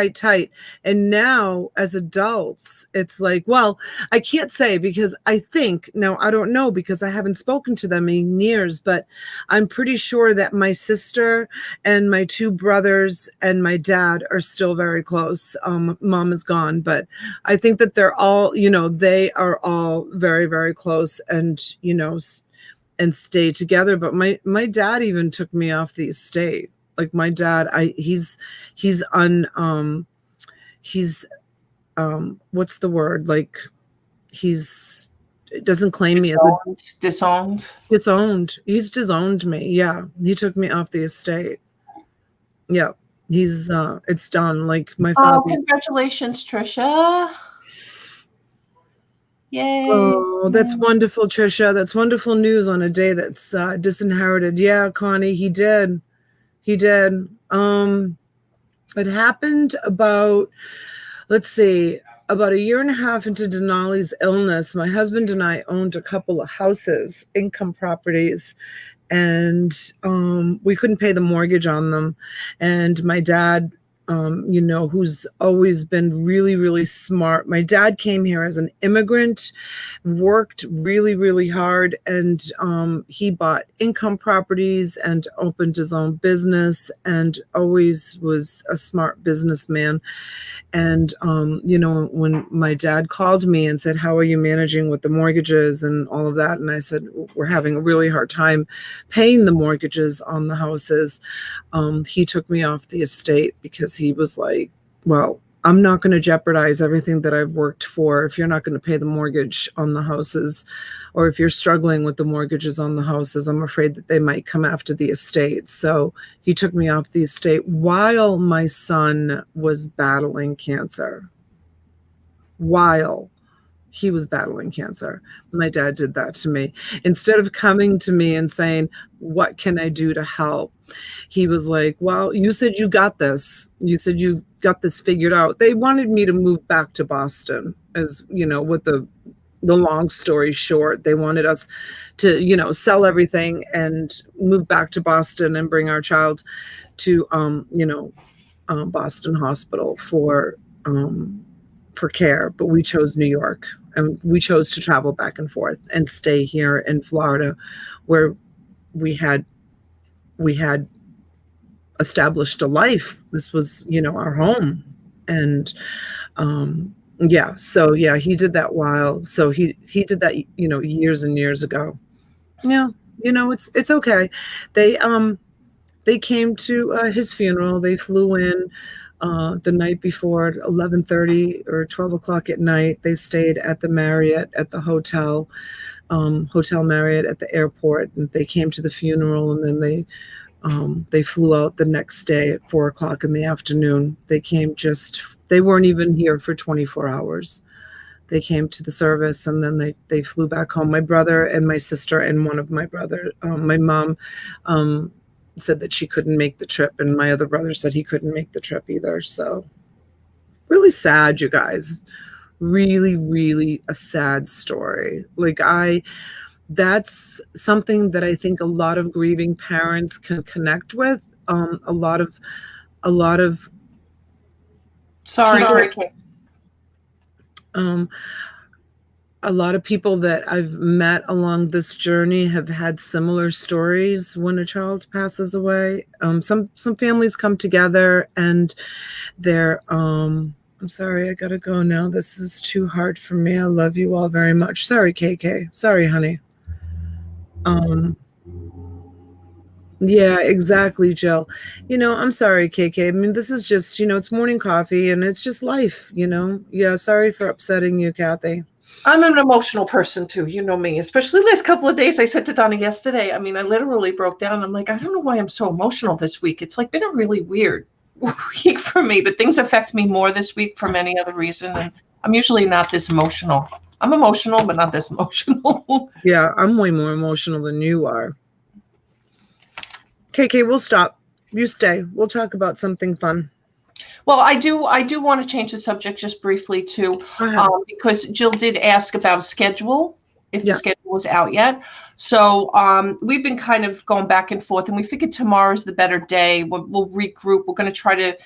And now as adults, it's like, well, I can't say, because I don't know, because I haven't spoken to them in years, but I'm pretty sure that my sister and my 2 brothers and my dad are still very close. Mom is gone, but I think that they're all, they are all very, very close, and, and stay together. But my dad even took me off the estate. Like, my dad, he's what's the word? Like, doesn't claim me as disowned. He's disowned me. Yeah. He took me off the estate. Yeah. He's, it's done. Like, my father. Oh, congratulations, Trisha. Yay. Oh, that's wonderful, Trisha. That's wonderful news on a day that's disinherited. Yeah, Connie, he did. It happened about a year and a half into Denali's illness. My husband and I owned a couple of houses, income properties, and we couldn't pay the mortgage on them. And my dad, who's always been really, really smart. My dad came here as an immigrant, worked really, really hard, and he bought income properties and opened his own business, and always was a smart businessman. And, when my dad called me and said, how are you managing with the mortgages and all of that? And I said, we're having a really hard time paying the mortgages on the houses. He took me off the estate because he was like, well, I'm not going to jeopardize everything that I've worked for if you're not going to pay the mortgage on the houses, or if you're struggling with the mortgages on the houses. I'm afraid that they might come after the estate. So he took me off the estate while my son was battling cancer. While he was battling cancer, my dad did that to me. Instead of coming to me and saying, what can I do to help? He was like, well, you said you got this. You said you got this figured out. They wanted me to move back to Boston, as with the long story short. They wanted us to, sell everything and move back to Boston and bring our child to, Boston Hospital for for care, but we chose New York, and we chose to travel back and forth and stay here in Florida, where we had established a life. This was, our home. And yeah, so yeah, he did that so he did that, years and years ago. Yeah, it's okay. They came to his funeral. They flew in the night before at 11:30 or 12 o'clock at night. They stayed at the Marriott at the hotel, Hotel Marriott at the airport, and they came to the funeral, and then they flew out the next day at 4 o'clock in the afternoon. They weren't even here for 24 hours. They came to the service, and then they flew back home. My brother and my sister and one of my my mom said that she couldn't make the trip, and my other brother said he couldn't make the trip either. So really sad, you guys. Really, really a sad story. That's something that I think a lot of grieving parents can connect with. A lot of Sorry. A lot of people that I've met along this journey have had similar stories when a child passes away. Some families come together and they're I'm sorry, I gotta go now. This is too hard for me. I love you all very much. Sorry, KK. Sorry, honey. Yeah, exactly, Jill. I'm sorry, KK. I mean, this is just, it's morning coffee and it's just life, Yeah, sorry for upsetting you, Kathy. I'm an emotional person too. You know me, especially the last couple of days. I said to Donna yesterday, I mean, I literally broke down. I'm like, I don't know why I'm so emotional this week. It's like been a really weird week for me, but things affect me more this week for any other reason. And I'm usually not this emotional. I'm emotional, but not this emotional. Yeah, I'm way more emotional than you are. KK, we'll stop. You stay. We'll talk about something fun. Well, I do want to change the subject just briefly too, because Jill did ask about a schedule, if the schedule was out yet. So we've been kind of going back and forth, and we figured tomorrow's the better day. We'll regroup. We're going to try to.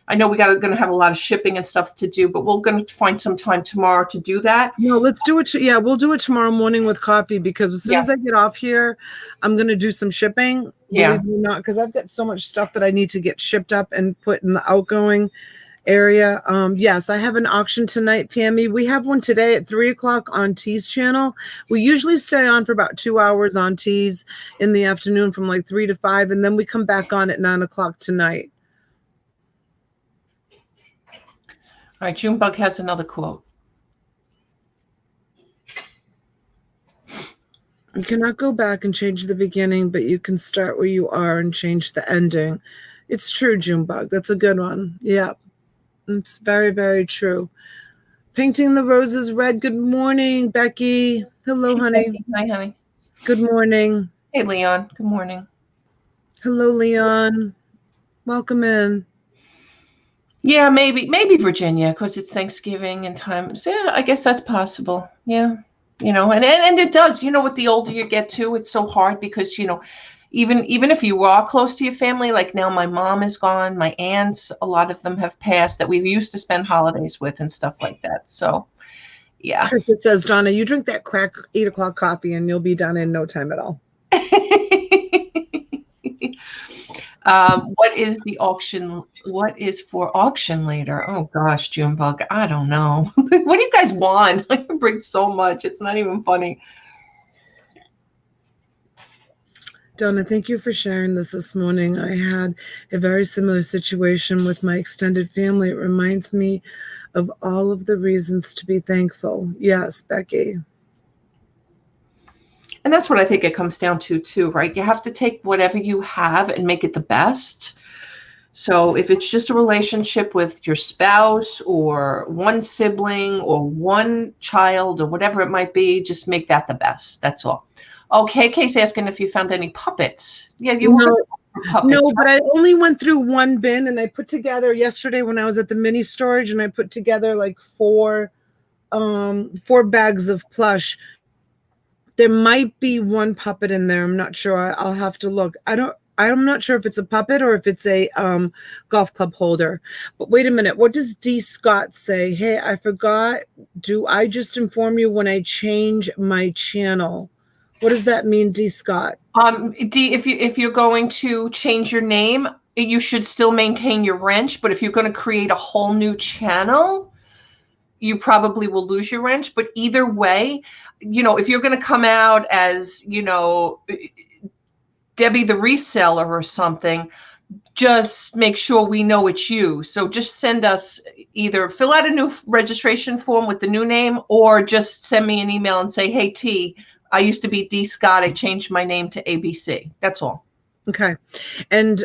I know going to have a lot of shipping and stuff to do, but we're going to find some time tomorrow to do that. No, let's do it. We'll do it tomorrow morning with coffee, because as soon as I get off here, I'm going to do some shipping. Yeah. Believe it or not, because I've got so much stuff that I need to get shipped up and put in the outgoing area. Yes, I have an auction tonight, Pammy. We have one today at 3 o'clock on T's channel. We usually stay on for about 2 hours on T's in the afternoon from like 3 to 5, and then we come back on at 9 o'clock tonight. All right, Junebug has another quote. You cannot go back and change the beginning, but you can start where you are and change the ending. It's true, Junebug. That's a good one. Yeah, it's very, very true. Painting the Roses Red. Good morning, Becky. Hello, honey. Becky. Hi, honey. Good morning. Hey, Leon. Good morning. Hello, Leon. Welcome in. Yeah, maybe Virginia, because it's Thanksgiving and time. So yeah, I guess that's possible. Yeah, and it does. With the older you get too, it's so hard because even if you are close to your family, like now my mom is gone, my aunts, a lot of them have passed that we used to spend holidays with and stuff like that. So yeah. It says, Donna, you drink that crack 8 o'clock coffee and you'll be done in no time at all. What is the auction? What is for auction later? Oh gosh, Junebug, I don't know. What do you guys want? I bring so much. It's not even funny. Donna, thank you for sharing this morning. I had a very similar situation with my extended family. It reminds me of all of the reasons to be thankful. Yes, Becky. And that's what I think it comes down to too, right? You have to take whatever you have and make it the best. So if it's just a relationship with your spouse or one sibling or one child or whatever it might be, just make that the best. That's all. Okay, KK's asking if you found any puppets. Yeah, you were puppets. No, but I only went through one bin, and I put together yesterday when I was at the mini storage, and I put together like four bags of plush. There might be one puppet in there. I'm not sure. I'll have to look. I don't I'm not sure if it's a puppet or if it's a golf club holder. But wait a minute. What does D. Scott say? Hey, I forgot. Do I just inform you when I change my channel? What does that mean, D. Scott? D, if you're going to change your name, you should still maintain your wrench. But if you're going to create a whole new channel, you probably will lose your wrench. But either way, if you're going to come out as, Debbie the reseller or something, just make sure we know it's you. So just send us, either fill out a new registration form with the new name, or just send me an email and say, hey, T, I used to be D. Scott. I changed my name to ABC. That's all. Okay. And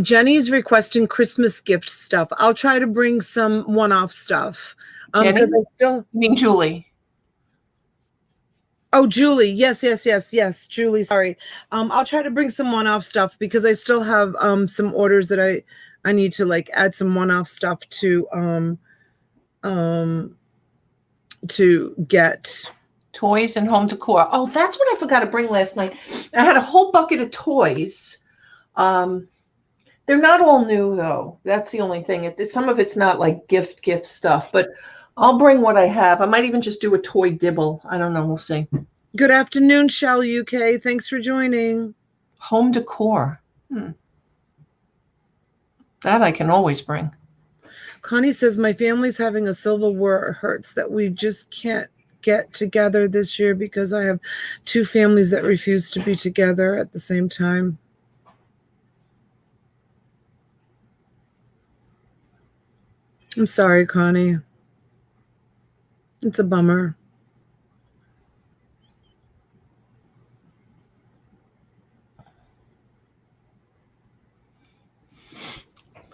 Jenny's requesting Christmas gift stuff. I'll try to bring some one-off stuff. Jenny? You mean Julie? Oh, Julie. Yes. Julie. Sorry. I'll try to bring some one-off stuff because I still have some orders that I need to like add some one-off stuff to get. Toys and home decor. Oh, that's what I forgot to bring last night. I had a whole bucket of toys. They're not all new though. That's the only thing. Some of it's not like gift stuff, but I'll bring what I have. I might even just do a toy dibble. I don't know. We'll see. Good afternoon, Shell UK. Thanks for joining. Home decor. That I can always bring. Connie says, my family's having a civil war. It hurts that we just can't get together this year because I have two families that refuse to be together at the same time. I'm sorry, Connie. It's a bummer.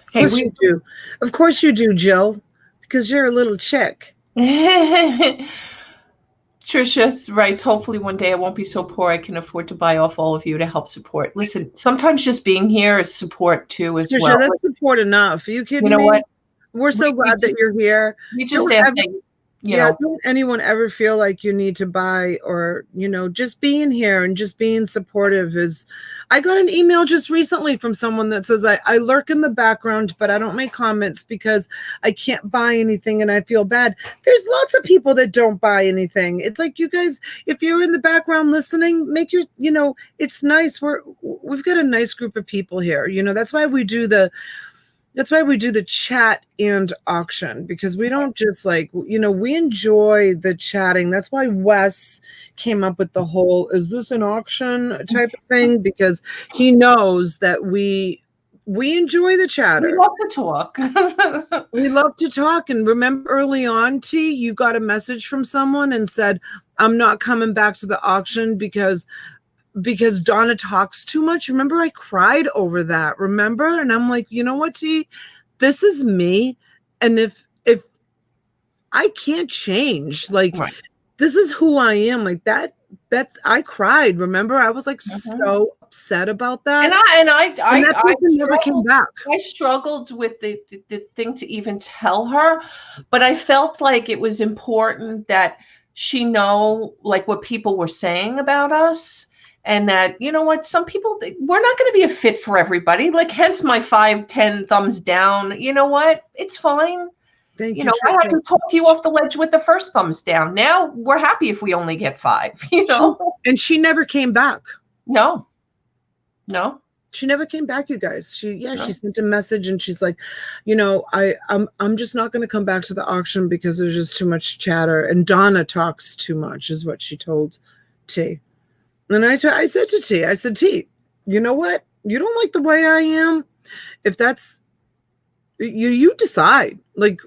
Of course you do. Of course you do, Jill, because you're a little chick. Trisha writes, hopefully one day I won't be so poor I can afford to buy off all of you to help support. Listen, sometimes just being here is support too as Trisha, well. That's support enough. Are you kidding me? You know what? We're so glad that you're here. We just have to, don't anyone ever feel like you need to buy or, just being here and just being supportive is. I got an email just recently from someone that says, I lurk in the background, but I don't make comments because I can't buy anything and I feel bad. There's lots of people that don't buy anything. It's like, you guys, if you're in the background listening, make your, it's nice. We've got a nice group of people here. That's why we do the chat and auction, because we don't just we enjoy the chatting. That's why Wes came up with the whole, is this an auction type of thing? Because he knows that we enjoy the chatter. We love to talk. We love to talk. And remember early on, T, you got a message from someone and said, I'm not coming back to the auction because Donna talks too much. Remember, I cried over that. Remember? And I'm like, you know what, T? This is me. And if I can't change, right. This is who I am. Like that I cried. Remember? I was like so upset about that. And that person never came back. I struggled with the thing to even tell her, but I felt like it was important that she know like what people were saying about us. And that, some people, we're not going to be a fit for everybody. Like, hence my 5-10 thumbs down. You know what? It's fine. Thank you. I had to talk you off the ledge with the first thumbs down. Now we're happy if we only get 5, And she never came back. No. She never came back, you guys. She sent a message and she's like, I'm just not going to come back to the auction because there's just too much chatter. And Donna talks too much is what she told T. And I said to T, T, you know what? You don't like the way I am. If that's you decide. Like,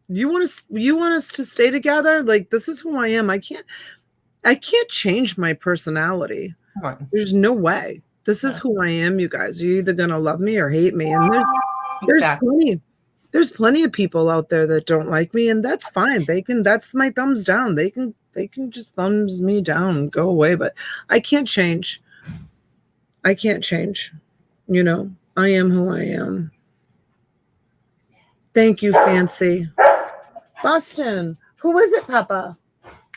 you want us to stay together. Like, this is who I am. I can't change my personality. Right. There's no way. This is who I am, you guys. You're either gonna love me or hate me. And there's plenty of people out there that don't like me, and that's fine. That's my thumbs down. They can just thumbs me down and go away, but I can't change. I am who I am. Thank you, Fancy. Boston. Who is it, Papa?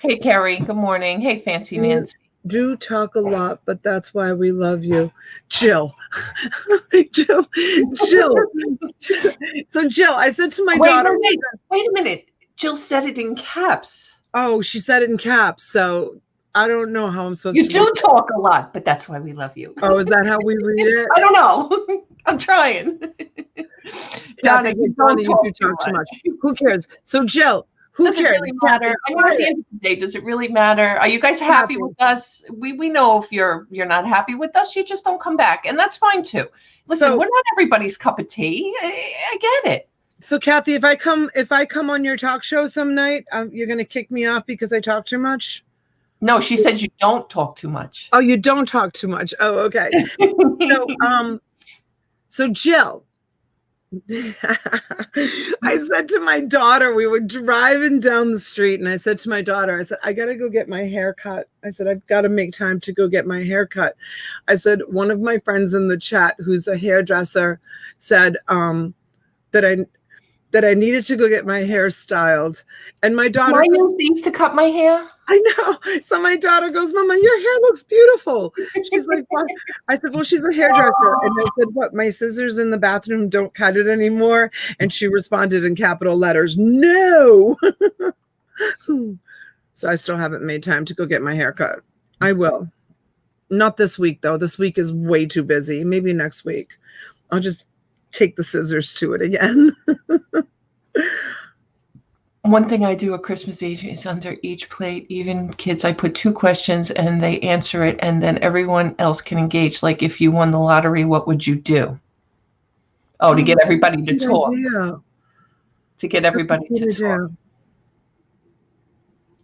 Hey, Carrie. Good morning. Hey, Fancy Nancy. do talk a lot, but that's why we love you. Jill. Jill. Jill. So Jill, I said to my daughter. Wait a minute. Jill said it in caps. Oh, she said it in caps. So I don't know how I'm supposed to. You do talk a lot, but that's why we love you. Oh, is that how we read it? I don't know. I'm trying. Donna, you do talk too much. Who cares? So Jill, who cares? Does it really matter? I mean, at the end of the day, does it really matter? Are you guys happy with us? We know if you're not happy with us, you just don't come back, and that's fine too. Listen, we're not everybody's cup of tea. I get it. So Kathy, if I come on your talk show some night, you're going to kick me off because I talk too much? No, she said you don't talk too much. Oh, you don't talk too much. Oh, okay. So Jill, I said to my daughter, we were driving down the street, and I said to my daughter, I said, I got to go get my hair cut. I said, I've got to make time to go get my hair cut. I said, one of my friends in the chat who's a hairdresser said that I needed to go get my hair styled. And my daughter... I knew things to cut my hair. I know. So my daughter goes, Mama, your hair looks beautiful. She's like, what? I said, well, she's a hairdresser. And I said, what, my scissors in the bathroom don't cut it anymore? And she responded in capital letters, no. So I still haven't made time to go get my hair cut. I will. Not this week, though. This week is way too busy. Maybe next week. I'll just take the scissors to it again. One thing I do at Christmas Eve is under each plate, even kids, I put 2 questions and they answer it, and then everyone else can engage. Like, if you won the lottery, what would you do? Oh, to get everybody to talk. Idea. To get everybody to talk.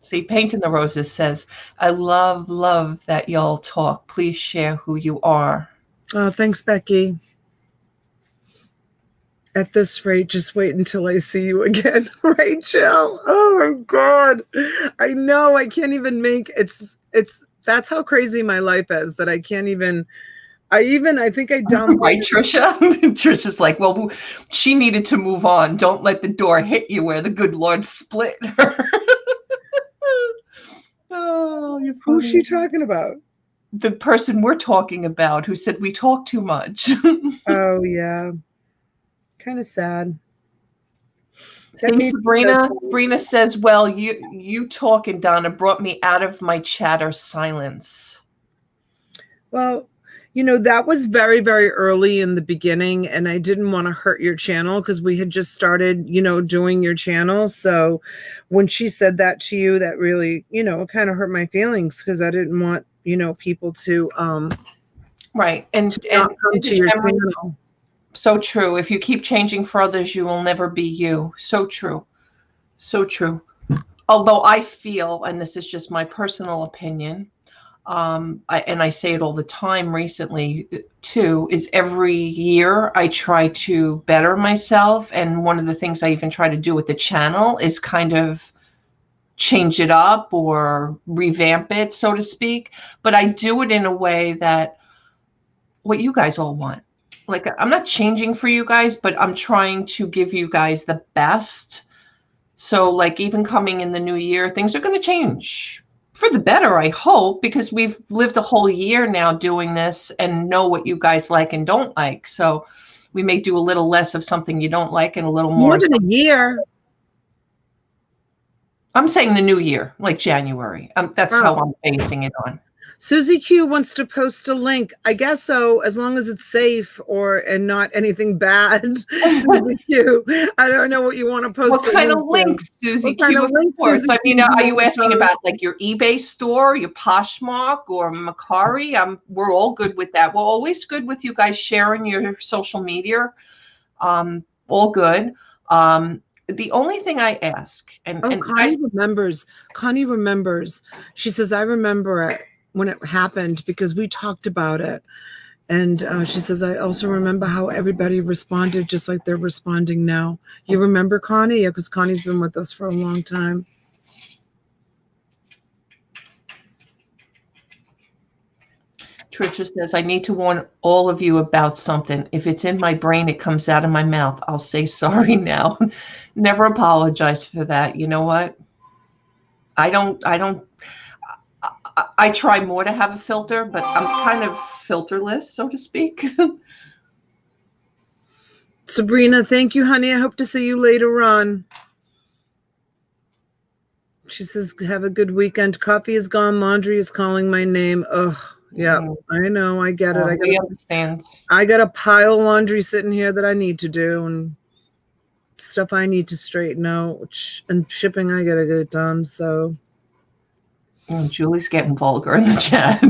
See, Painting the Roses says, I love that y'all talk. Please share who you are. Oh, thanks, Becky. At this rate, just wait until I see you again, right, Jill? Oh my God. I know I can't even make that's how crazy my life is that I can't even I think I downloaded. Right, Trisha? Trisha's like, well, she needed to move on. Don't let the door hit you where the good Lord split her. Oh, you're funny. Who's she talking about? The person we're talking about who said we talk too much. Oh, yeah. Kind of sad. See, Sabrina says, well, you talking, Donna, brought me out of my chatter silence. Well, you know, that was very, very early in the beginning, and I didn't want to hurt your channel because we had just started, you know, doing your channel. So when she said that to you, that really, you know, kind of hurt my feelings because I didn't want, you know, people to right. And come to your channel. So true. If you keep changing for others, you will never be you. So true. So true. Although I feel, and this is just my personal opinion, I say it all the time recently too, is every year I try to better myself. And one of the things I even try to do with the channel is kind of change it up or revamp it, so to speak. But I do it in a way that what you guys all want. Like, I'm not changing for you guys, but I'm trying to give you guys the best. So like, even coming in the new year, things are going to change for the better, I hope, because we've lived a whole year now doing this and know what you guys like and don't like. So we may do a little less of something you don't like and a little more. More than a year. I'm saying the new year, like January. That's how I'm basing it on. Susie Q wants to post a link. I guess so, as long as it's safe and not anything bad. Susie Q, I don't know what you want to post. What kind of links, Susie Q? Of course. I mean, are you asking about like your eBay store, your Poshmark, or Macari? We're all good with that. We're always good with you guys sharing your social media. All good. The only thing I ask, and Connie remembers. She says, I remember it when it happened because we talked about it. And she says, I also remember how everybody responded just like they're responding now. You remember Connie? Yeah, because Connie's been with us for a long time. Trisha says, I need to warn all of you about something. If it's in my brain, it comes out of my mouth. I'll say sorry now. Never apologize for that. You know what? I try more to have a filter, but I'm kind of filterless, so to speak. Sabrina, thank you, honey. I hope to see you later on. She says, have a good weekend. Coffee is gone. Laundry is calling my name. Oh, yeah, I know. I get it. We understand. I got a pile of laundry sitting here that I need to do and stuff I need to straighten out. And shipping, I got to get done. So. Julie's getting vulgar in the chat.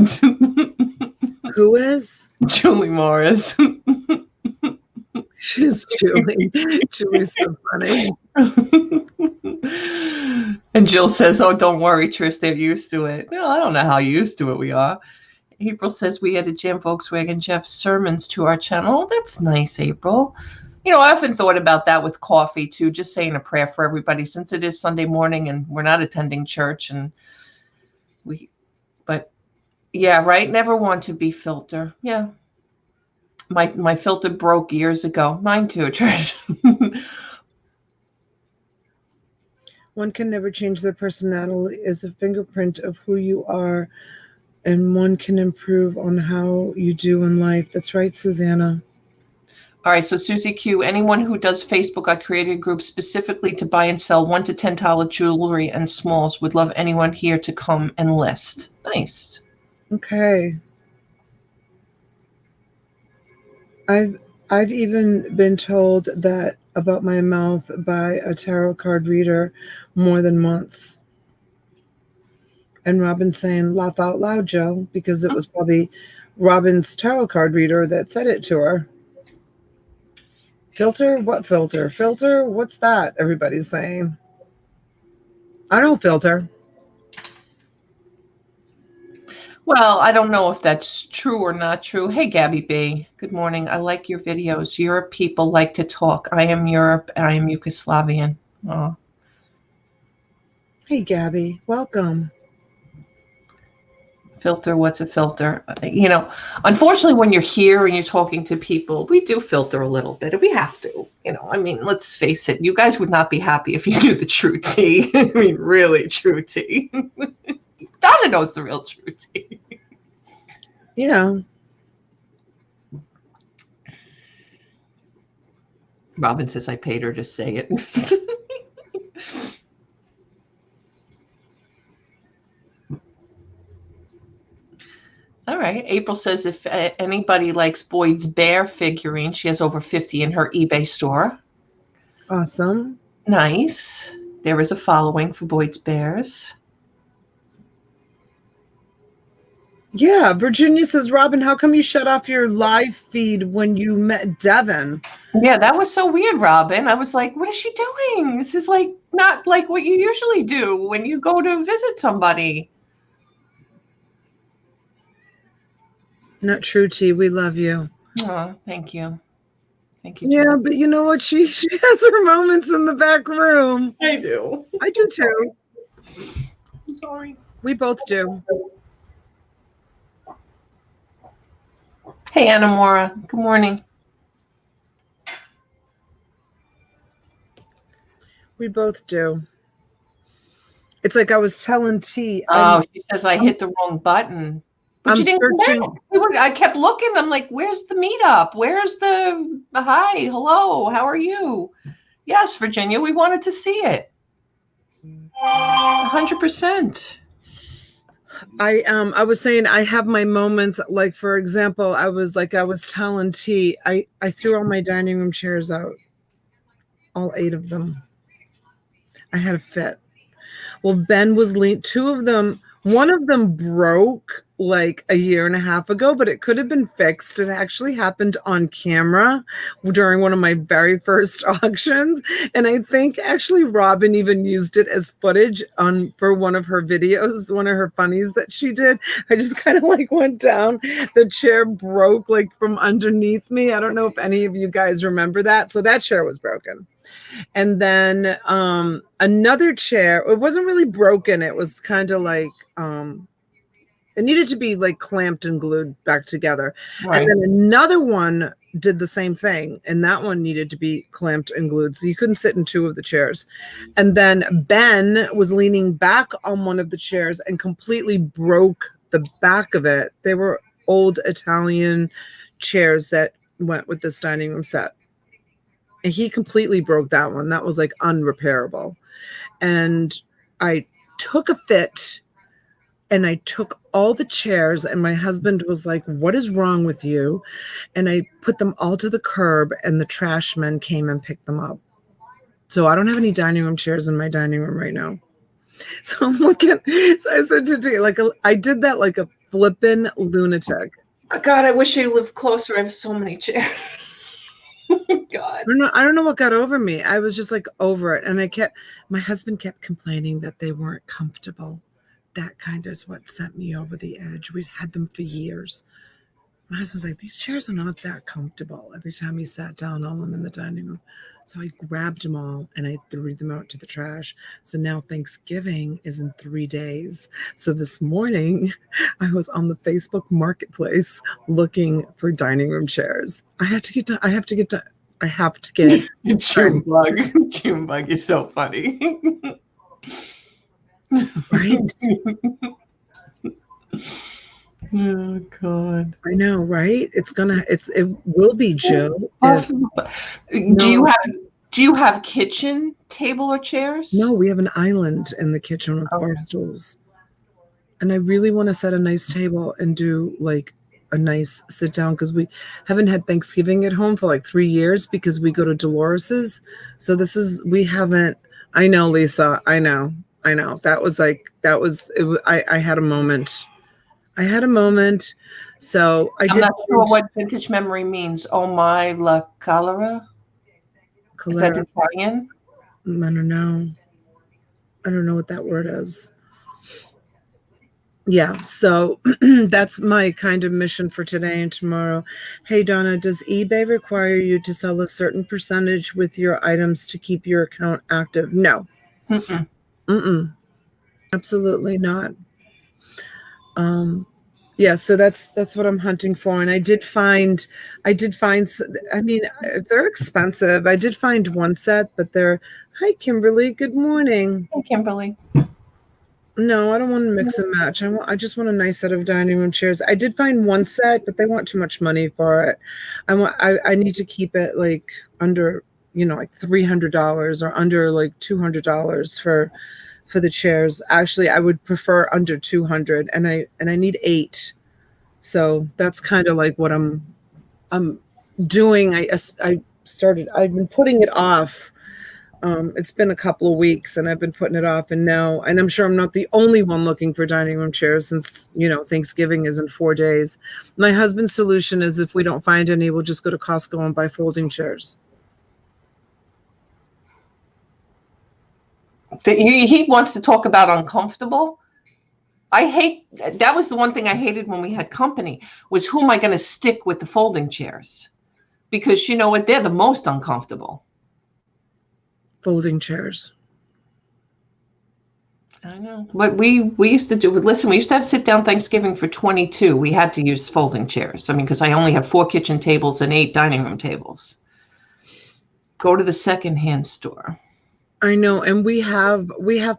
Who is? Julie Morris. She's Julie. Julie's so funny. And Jill says, oh, don't worry, Trish, they're used to it. No, I don't know how used to it we are. April says, we added Jim Volkswagen Jeff's sermons to our channel. Oh, that's nice, April. You know, I often thought about that with coffee, too, just saying a prayer for everybody, since it is Sunday morning and we're not attending church. And but yeah, right? Never want to be filter. Yeah. My filter broke years ago. Mine too, Trish. One can never change their personality as a fingerprint of who you are, and one can improve on how you do in life. That's right, Susanna. All right, so Susie Q, anyone who does Facebook, I created a group specifically to buy and sell $1 to $10 jewelry and smalls. Would love anyone here to come and list. Nice. Okay. I've even been told that about my mouth by a tarot card reader more than once. And Robin's saying, laugh out loud, Jill, because it was probably Robin's tarot card reader that said it to her. Filter? What filter? Filter? What's that? Everybody's saying. I don't filter. Well, I don't know if that's true or not true. Hey, Gabby B. Good morning. I like your videos. Europe people like to talk. I am Europe. I am Yugoslavian. Oh. Hey, Gabby. Welcome. Filter, what's a filter? You know, unfortunately, when you're here and you're talking to people, we do filter a little bit. We have to. You know, I mean, let's face it. You guys would not be happy if you knew the true tea. I mean, really true tea. Donna knows the real true tea. Yeah. Robin says I paid her to say it. All right. April says if anybody likes Boyd's bear figurine, she has over 50 in her eBay store. Awesome. Nice. There is a following for Boyd's bears. Yeah, Virginia says, Robin, how come you shut off your live feed when you met Devin? Yeah, that was so weird, Robin. I was like, what is she doing? This is like not like what you usually do when you go to visit somebody. Not true, T. We love you. Oh, thank you. Thank you. Yeah, Jill. but you know what? She has her moments in the back room. I do. I do too. I'm sorry. We both do. Hey, Anna Mora. Good morning. We both do. It's like I was telling T. Oh, she says I hit the wrong button. But you didn't come back. I kept looking. I'm like, where's the meetup? Where's the hi, hello, how are you? Yes, Virginia, we wanted to see it. 100%. I was saying I have my moments, like for example, I was telling T, I threw all my dining room chairs out. All 8 of them. I had a fit. Well, Ben was two of them, one of them broke like a year and a half ago, but it could have been fixed. It actually happened on camera during one of my very first auctions. And I think actually Robin even used it as footage for one of her videos, one of her funnies that she did. I just kind of like went down. The chair broke like from underneath me. I don't know if any of you guys remember that. So that chair was broken. And then another chair, it wasn't really broken. It was kind of like, it needed to be like clamped and glued back together. Right. And then another one did the same thing. And that one needed to be clamped and glued. So you couldn't sit in 2 of the chairs. And then Ben was leaning back on one of the chairs and completely broke the back of it, they were old Italian chairs that went with this dining room set. And he completely broke that one. That was like unrepairable. And I took a fit and I took all the chairs, and my husband was like, "What is wrong with you?" And I put them all to the curb, and the trash men came and picked them up. So I don't have any dining room chairs in my dining room right now. So I'm looking. So I said to Jay, I did that like a flippin' lunatic. God, I wish I lived closer. I have so many chairs. God. I don't know what got over me. I was just like over it. And my husband kept complaining that they weren't comfortable. That kind of is what sent me over the edge. We'd had them for years. My husband's like, these chairs are not that comfortable. Every time he sat down on them in the dining room. So I grabbed them all and I threw them out to the trash. So now Thanksgiving is in 3 days. So this morning I was on the Facebook Marketplace looking for dining room chairs. I have to get June bug is so funny. Right? Oh God. I know, right? It will be Joe. Do you have kitchen table or chairs? No, we have an island in the kitchen with bar stools. And I really want to set a nice table and do like a nice sit down, because we haven't had Thanksgiving at home for like 3 years because we go to Dolores's. So I know, Lisa, I know. I had a moment. So I'm not sure what vintage memory means. Oh my la cholera. Is that Italian? I don't know. I don't know what that word is. Yeah, so that's my kind of mission for today and tomorrow. Hey, Donna, does eBay require you to sell a certain percentage with your items to keep your account active? No. Absolutely not. Yeah, so that's what I'm hunting for. And I did find, I mean, they're expensive. I did find one set, but hi, Kimberly. Good morning. Hey, Kimberly. No, I don't want to mix and match. I just want a nice set of dining room chairs. I did find one set, but they want too much money for it. I need to keep it like under, like $300 or under like $200 for the chairs. Actually, I would prefer under 200, and I need 8. So that's kind of like what I'm doing. I've been putting it off. It's been a couple of weeks and I've been putting it off, and I'm sure I'm not the only one looking for dining room chairs, since, Thanksgiving is in 4 days. My husband's solution is, if we don't find any, we'll just go to Costco and buy folding chairs. He wants to talk about uncomfortable. That was the one thing I hated when we had company, was who am I going to stick with the folding chairs? Because you know what? They're the most uncomfortable. Folding chairs. I know. But we used to do, listen, we used to have sit down Thanksgiving for 22. We had to use folding chairs. I mean, because I only have 4 kitchen tables and 8 dining room tables. Go to the secondhand store. I know, and we have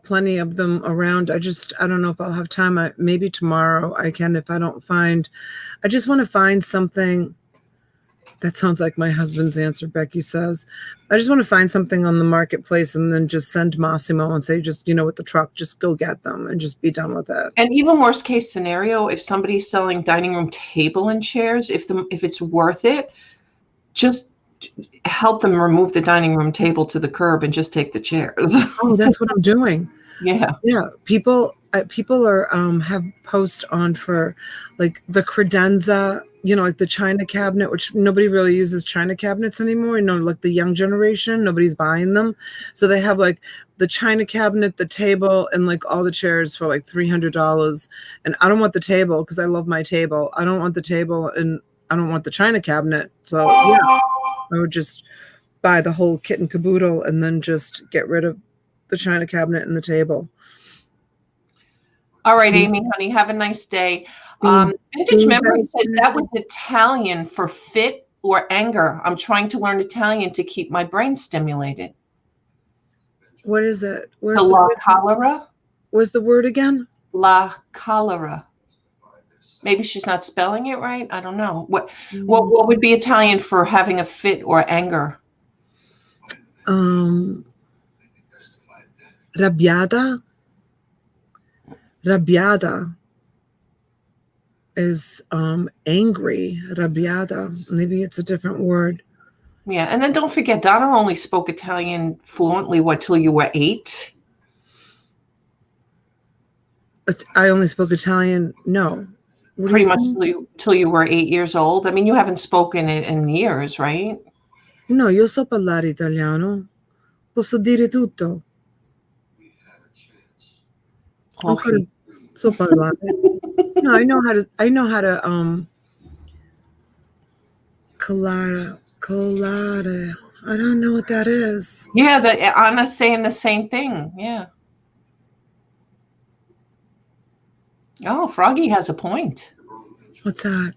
plenty of them around. I don't know if I'll have time. Maybe tomorrow I can, if I don't find. I just want to find something. That sounds like my husband's answer, Becky says. I just want to find something on the marketplace and then just send Massimo and say, just, with the truck, just go get them and just be done with it. And even worst case scenario, if somebody's selling dining room table and chairs, if it's worth it, just help them remove the dining room table to the curb and just take the chairs. Oh, that's what I'm doing. Yeah. People are have posts on for like the credenza, like the china cabinet, which nobody really uses china cabinets anymore. Like the young generation, nobody's buying them. So they have like the china cabinet, the table, and like all the chairs for like $300. And I don't want the table because I love my table. I don't want the table, and I don't want the china cabinet. So yeah, I would just buy the whole kit and caboodle and then just get rid of the china cabinet and the table. All right, Amy, honey, have a nice day. Vintage Memory said that was Italian for fit or anger. I'm trying to learn Italian to keep my brain stimulated. What is it? Where's la cholera? Where's the word again? La cholera. Maybe she's not spelling it right. I don't know. What would be Italian for having a fit or anger? Rabbiata. Rabbiata is angry. Rabbiata. Maybe it's a different word. Yeah, and then don't forget, Donna only spoke Italian fluently, till you were 8? I only spoke Italian. No. Pretty much till you were 8 years old. I mean, you haven't spoken it in years, right? No, io so parlare italiano. Posso dire tutto. Ancora so parlare. No, I know how to collare. I don't know what that is. Yeah, Anna's saying the same thing. Yeah. Oh, Froggy has a point. What's that?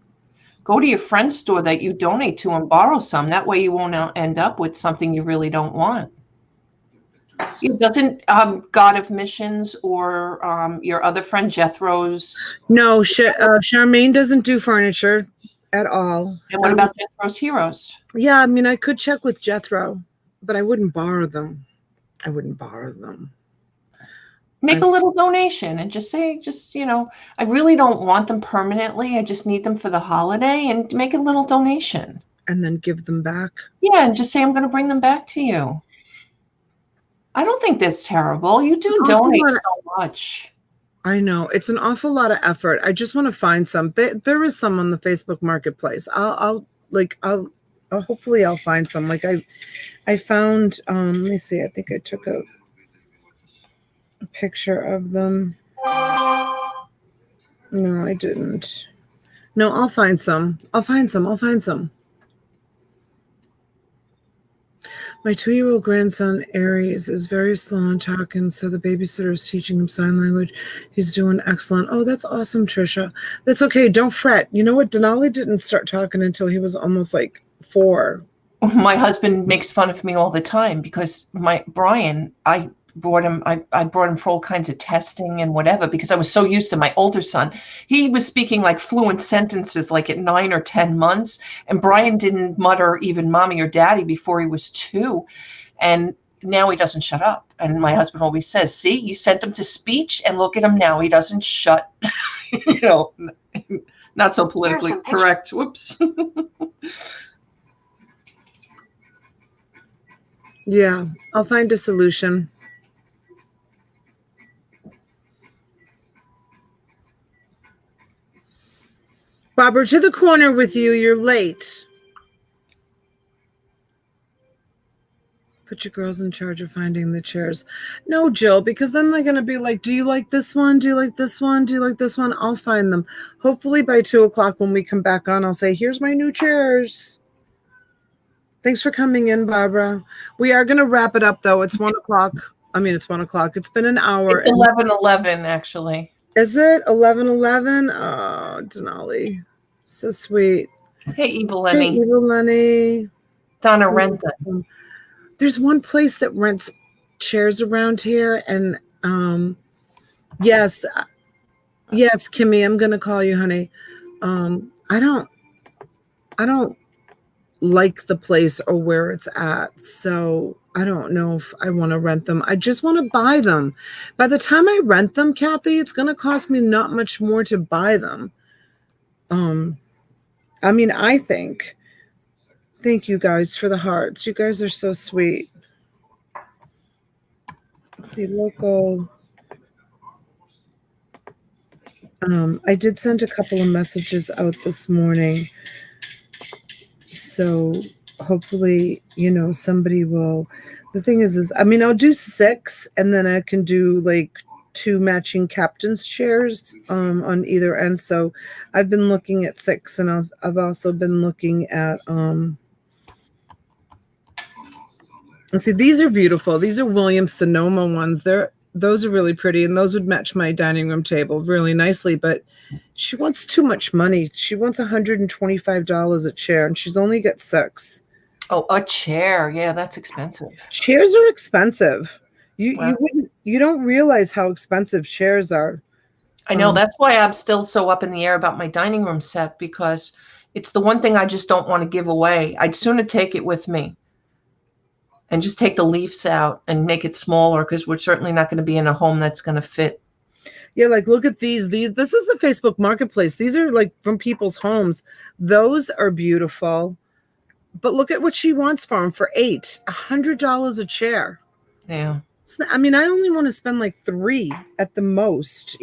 Go to your friend's store that you donate to and borrow some. That way you won't end up with something you really don't want. Doesn't God of Missions or your other friend Jethro's? No, Charmaine doesn't do furniture at all. And what about Jethro's Heroes? Yeah, I mean, I could check with Jethro, but I wouldn't borrow them. Make a little donation and just say, I really don't want them permanently. I just need them for the holiday, and make a little donation. And then give them back? Yeah, and just say, I'm going to bring them back to you. I don't think that's terrible. You do donate so much. I know. It's an awful lot of effort. I just want to find some. There is some on the Facebook Marketplace. I'll hopefully I'll find some. Like I found, let me see. I think I took a picture of them. No, I didn't. No, I'll find some. My 2-year-old grandson, Aries, is very slow in talking, so the babysitter is teaching him sign language. He's doing excellent. Oh, that's awesome, Trisha. That's okay. Don't fret. You know what? Denali didn't start talking until he was almost like 4. My husband makes fun of me all the time because Brian, I brought him for all kinds of testing and whatever, because I was so used to my older son. He was speaking like fluent sentences like at 9 or 10 months, and Brian didn't mutter even mommy or daddy before he was 2, and now he doesn't shut up. And my husband always says, see, you sent him to speech and look at him now. He doesn't shut. Not so politically correct. Whoops. Yeah, I'll find a solution. Barbara, to the corner with you. You're late. Put your girls in charge of finding the chairs. No, Jill, because then they're going to be like, do you like this one? Do you like this one? Do you like this one? I'll find them. Hopefully by 2 o'clock when we come back on, I'll say, here's my new chairs. Thanks for coming in, Barbara. We are going to wrap it up, though. It's 1 o'clock. I mean, it's 1 o'clock. It's been an hour. It's 11:11, actually. Is it 11:11? Oh, Denali, so sweet. Hey, Evil Lenny. Hey, Evil Lenny. Donna rent them. There's one place that rents chairs around here, and yes, Kimmy, I'm gonna call you, honey. I don't like the place or where it's at, so I don't know if I want to rent them. I just want to buy them. By the time I rent them, Kathy, it's going to cost me not much more to buy them. I mean, I think. Thank you guys for the hearts. You guys are so sweet. Let's see, local. I did send a couple of messages out this morning. So hopefully, somebody will. The thing is I mean, I'll do 6, and then I can do like 2 matching captain's chairs on either end. So I've been looking at 6, and I've also been looking at let's see, these are beautiful. These are Williams Sonoma ones. Those are really pretty, and those would match my dining room table really nicely, but she wants too much money. She wants $125 a chair, and she's only got 6. Oh, a chair. Yeah, that's expensive. Chairs are expensive. You don't realize how expensive chairs are. I know that's why I'm still so up in the air about my dining room set, because it's the one thing I just don't want to give away. I'd sooner take it with me and just take the leaves out and make it smaller, because we're certainly not going to be in a home that's going to fit. Yeah, like look at these. This is the Facebook Marketplace. These are like from people's homes. Those are beautiful. But look at what she wants for them for $100 a chair. Yeah. I mean, I only want to spend like $3 at the most,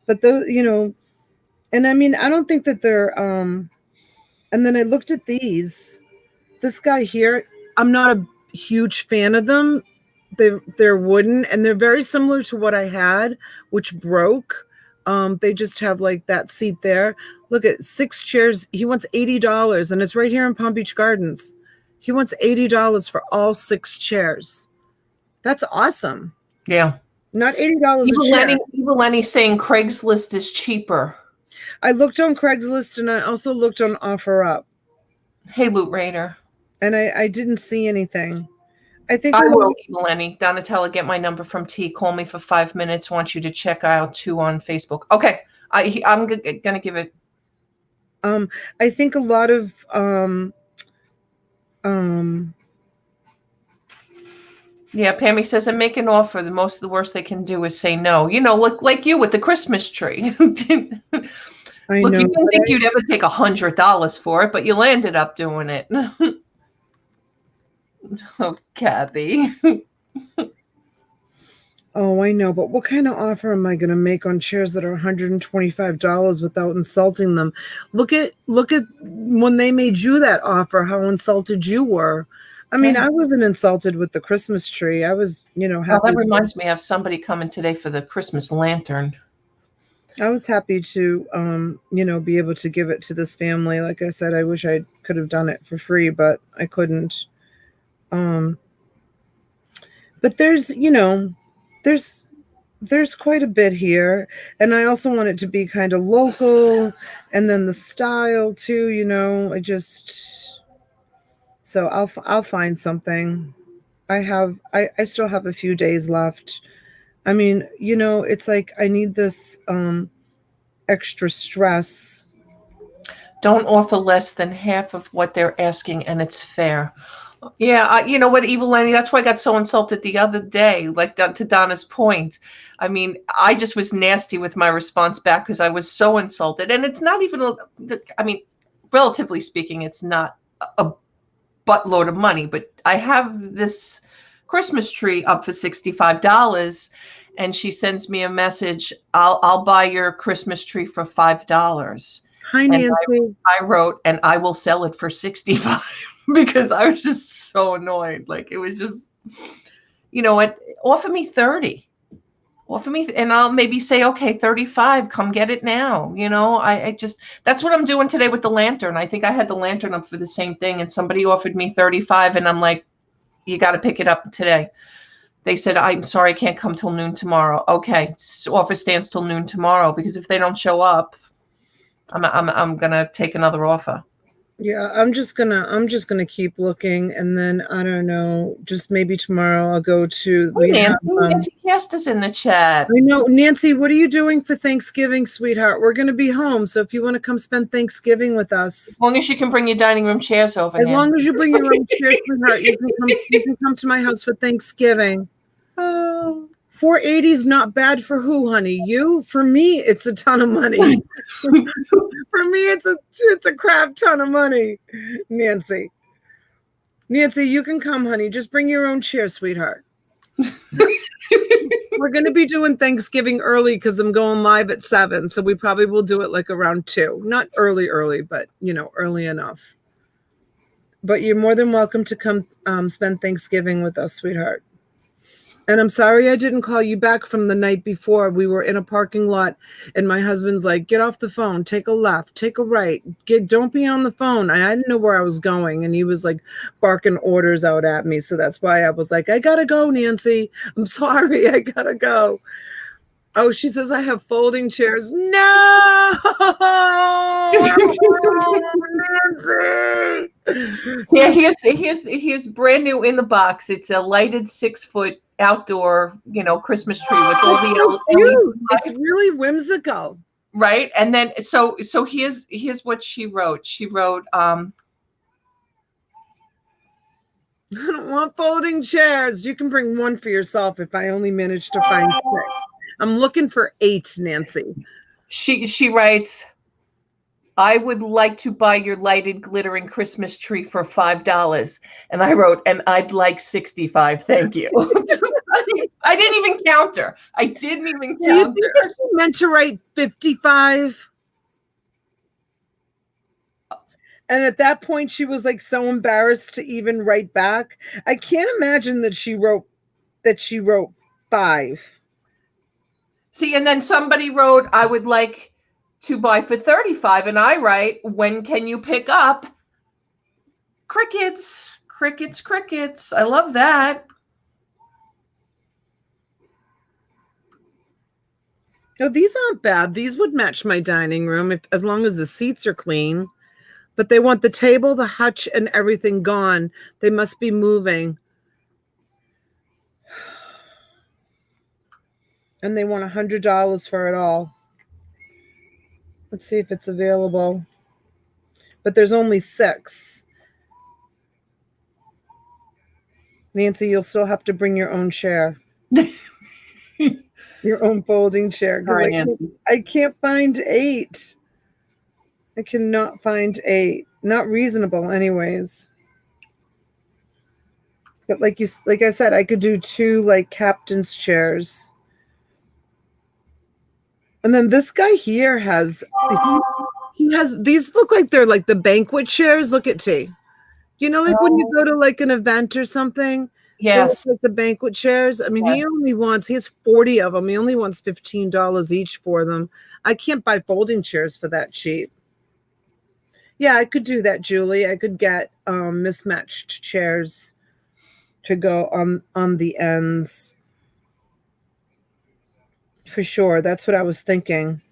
but and I mean, I don't think that they're, and then I looked at these, this guy here, I'm not a huge fan of them. They're wooden and they're very similar to what I had, which broke. They just have like that seat there. Look at 6 chairs. He wants $80 and it's right here in Palm Beach Gardens. He wants $80 for all 6 chairs. That's awesome. Yeah. Not $80 a chair. Evil Lenny saying Craigslist is cheaper. I looked on Craigslist and I also looked on OfferUp. Hey, Loot Raider. And I didn't see anything. I think I will, Evil Lenny. Donatella, get my number from T. Call me for 5 minutes. Want you to check out 2 on Facebook. Okay. I'm going to give it. I think a lot of yeah, Pammy says, and make an offer. The worst they can do is say no. Look like you with the Christmas tree. Look, you didn't think you'd ever take $100 for it, but you landed up doing it. Oh, Kathy. Oh, I know, but what kind of offer am I going to make on chairs that are $125 without insulting them? Look at when they made you that offer, how insulted you were. I mean, I wasn't insulted with the Christmas tree. I was, happy. Well, that reminds me of somebody coming today for the Christmas lantern. I was happy to, be able to give it to this family. Like I said, I wish I could have done it for free, but I couldn't. But there's quite a bit here. And I also want it to be kind of local and then the style too, so I'll find something. I still have a few days left. I mean, it's like I need this extra stress. Don't offer less than half of what they're asking, and it's fair. Yeah, you know what, Evil Lenny, that's why I got so insulted the other day, like to Donna's point. I mean, I just was nasty with my response back because I was so insulted. And it's not even, I mean, relatively speaking, it's not a buttload of money, but I have this Christmas tree up for $65, and she sends me a message, I'll buy your Christmas tree for $5. Hi, Nancy. And I wrote, and I will sell it for $65 because I was just so annoyed. Like, it was just, you know what, offer me $30. Offer me, and I'll maybe say, okay, $35, come get it now. I just, that's what I'm doing today with the lantern. I think I had the lantern up for the same thing, and somebody offered me $35, and I'm like, you got to pick it up today. They said, I'm sorry, I can't come till noon tomorrow. Okay, so offer stands till noon tomorrow, because if they don't show up, I'm gonna take another offer. Yeah, I'm just gonna keep looking, and then I don't know, just maybe tomorrow I'll go to. Nancy Cast is in the chat. I know, Nancy. What are you doing for Thanksgiving, sweetheart? We're gonna be home, so if you want to come spend Thanksgiving with us, as long as you can bring your dining room chairs over. As long as you bring your own chairs, sweetheart, you can come to my house for Thanksgiving. $480 is not bad for who, honey? You? For me, it's a ton of money. For me, it's a crap ton of money. Nancy, you can come, honey. Just bring your own chair, sweetheart. We're going to be doing Thanksgiving early because I'm going live at 7. So we probably will do it like around 2. Not early, but, early enough. But you're more than welcome to come spend Thanksgiving with us, sweetheart. And I'm sorry I didn't call you back from the night before. We were in a parking lot, and my husband's like, get off the phone, take a left, take a right, don't be on the phone. I didn't know where I was going, and he was like barking orders out at me. So that's why I was like, I gotta go, Nancy. I'm sorry, I gotta go. Oh, she says I have folding chairs. No, Nancy. Yeah, here's brand new in the box. It's a lighted 6-foot outdoor, Christmas tree with all It's so the cute. LED It's really whimsical. right? And then so here's what she wrote. She wrote, I don't want folding chairs. You can bring one for yourself if I only manage to find 6. I'm looking for 8, Nancy. she writes, I would like to buy your lighted glittering Christmas tree for $5. And I wrote, and I'd like 65. Thank you. I didn't even count her. I didn't even Do you count think her. that she meant to write 55? And at that point, she was like so embarrassed to even write back. I can't imagine that she wrote 5. See, and then somebody wrote, I would like to buy for 35. And I write, when can you pick up? Crickets, crickets, crickets. I love that. No, these aren't bad. These would match my dining room as long as the seats are clean. But they want the table, the hutch, and everything gone. They must be moving. And they want $100 for it all. Let's see if it's available. But there's only 6. Nancy, you'll still have to bring your own chair. Your own folding chair. Because I can't find 8. I cannot find 8. Not reasonable anyways. But like I said, I could do 2 like captain's chairs. And then this guy here has these look like they're like the banquet chairs. Look at T. You know, like when you go to like an event or something. Yes. Like the banquet chairs. I mean, he has 40 of them. He only wants $15 each for them. I can't buy folding chairs for that cheap. Yeah, I could do that, Julie. I could get mismatched chairs to go on the ends. For sure. That's what I was thinking.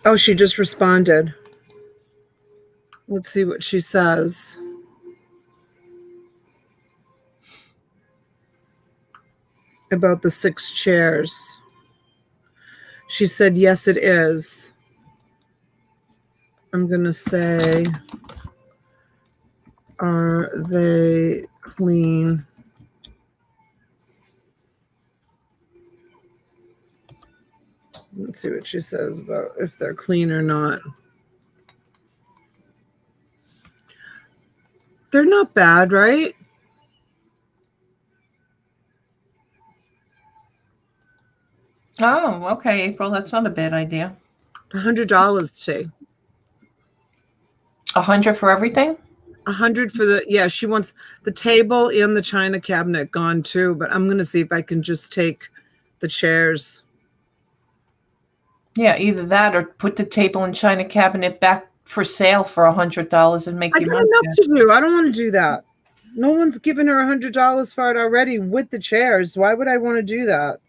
Oh, she just responded. Let's see what she says. About the 6 chairs. She said, yes, it is. I'm going to say, are they clean? Let's see what she says about if they're clean or not. They're not bad, right? Oh, okay, April. That's not a bad idea. $100, T. 100 for everything? 100 for she wants the table and the china cabinet gone too, but I'm going to see if I can just take the chairs. Yeah, either that or put the table and china cabinet back for sale for $100 and make your money. I got enough to do. I don't want to do that. No one's given her $100 for it already with the chairs. Why would I want to do that?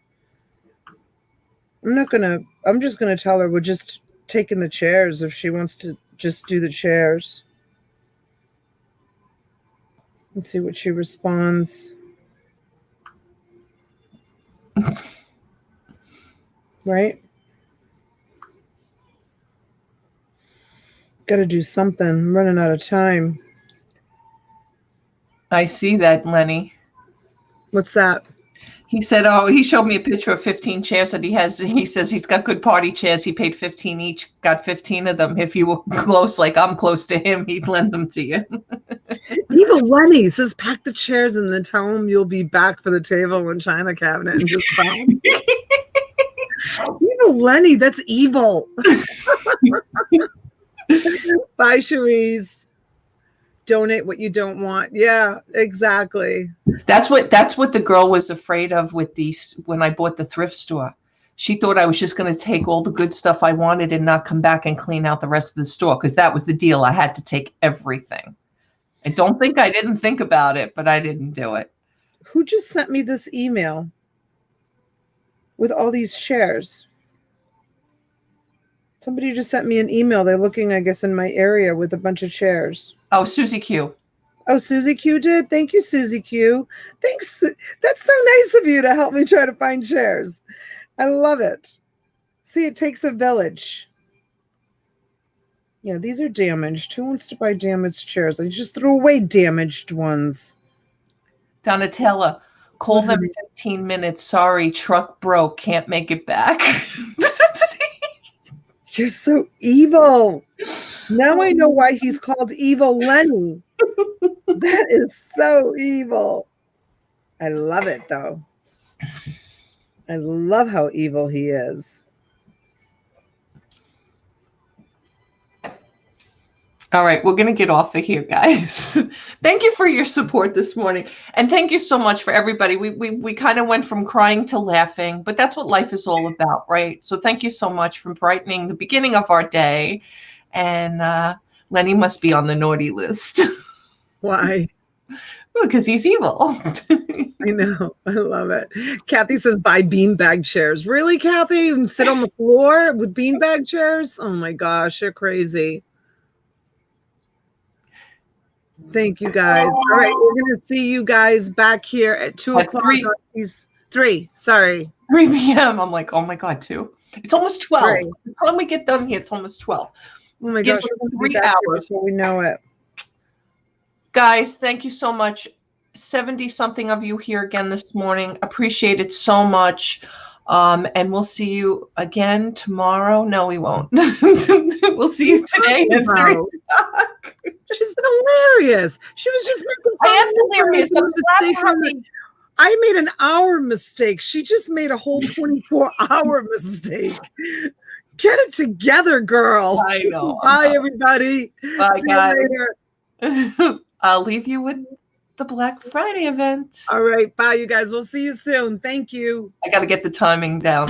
I'm just going to tell her we're just taking the chairs if she wants to just do the chairs. Let's see what she responds. Right? Got to do something. I'm running out of time. I see that, Lenny. What's that? He said, he showed me a picture of 15 chairs that he says he's got good party chairs. He paid 15 each, got 15 of them. If you were close, like I'm close to him, he'd lend them to you. Evil Lenny says, pack the chairs and then tell him you'll be back for the table and china cabinet and just Evil Lenny, that's evil. Bye, Cherise. Donate what you don't want. Yeah, exactly. That's what the girl was afraid of with these when I bought the thrift store. She thought I was just going to take all the good stuff I wanted and not come back and clean out the rest of the store, because that was the deal. I had to take everything. I don't think I didn't think about it, but I didn't do it. Who just sent me this email with all these chairs? Somebody just sent me an email. They're looking, I guess, in my area with a bunch of chairs. Oh, Susie Q. Oh, Susie Q did? Thank you, Susie Q. Thanks. That's so nice of you to help me try to find chairs. I love it. See, it takes a village. Yeah, these are damaged. Who wants to buy damaged chairs? I just threw away damaged ones. Donatella, call them 15 minutes. Sorry, truck broke. Can't make it back. You're so evil. Now I know why he's called Evil Lenny. That is so evil. I love it, though. I love how evil he is. All right, we're going to get off of here, guys. Thank you for your support this morning. And thank you so much for everybody. We kind of went from crying to laughing, but that's what life is all about, right? So thank you so much for brightening the beginning of our day. And Lenny must be on the naughty list. Why? Because he's evil. I know. I love it. Kathy says buy beanbag chairs. Really, Kathy? And sit on the floor with beanbag chairs? Oh my gosh, you're crazy. Thank you, guys. All right, we're going to see you guys back here at 2 o'clock. 3. Sorry. 3 p.m. I'm like, oh my God, 2. It's almost 12. By the time we get done here, it's almost 12. Oh my gosh, 3 hours before we know it. Guys, thank you so much. 70-something of you here again this morning. Appreciate it so much. And we'll see you again tomorrow. No, we won't. We'll see you today at 3 o'clock. She's hilarious. She was just making fun. I am hilarious. I made an hour mistake. She just made a whole 24-hour mistake. Get it together, girl. I know. Bye, everybody. Bye, see guys. You later. I'll leave you with the Black Friday event. All right. Bye, you guys. We'll see you soon. Thank you. I got to get the timing down.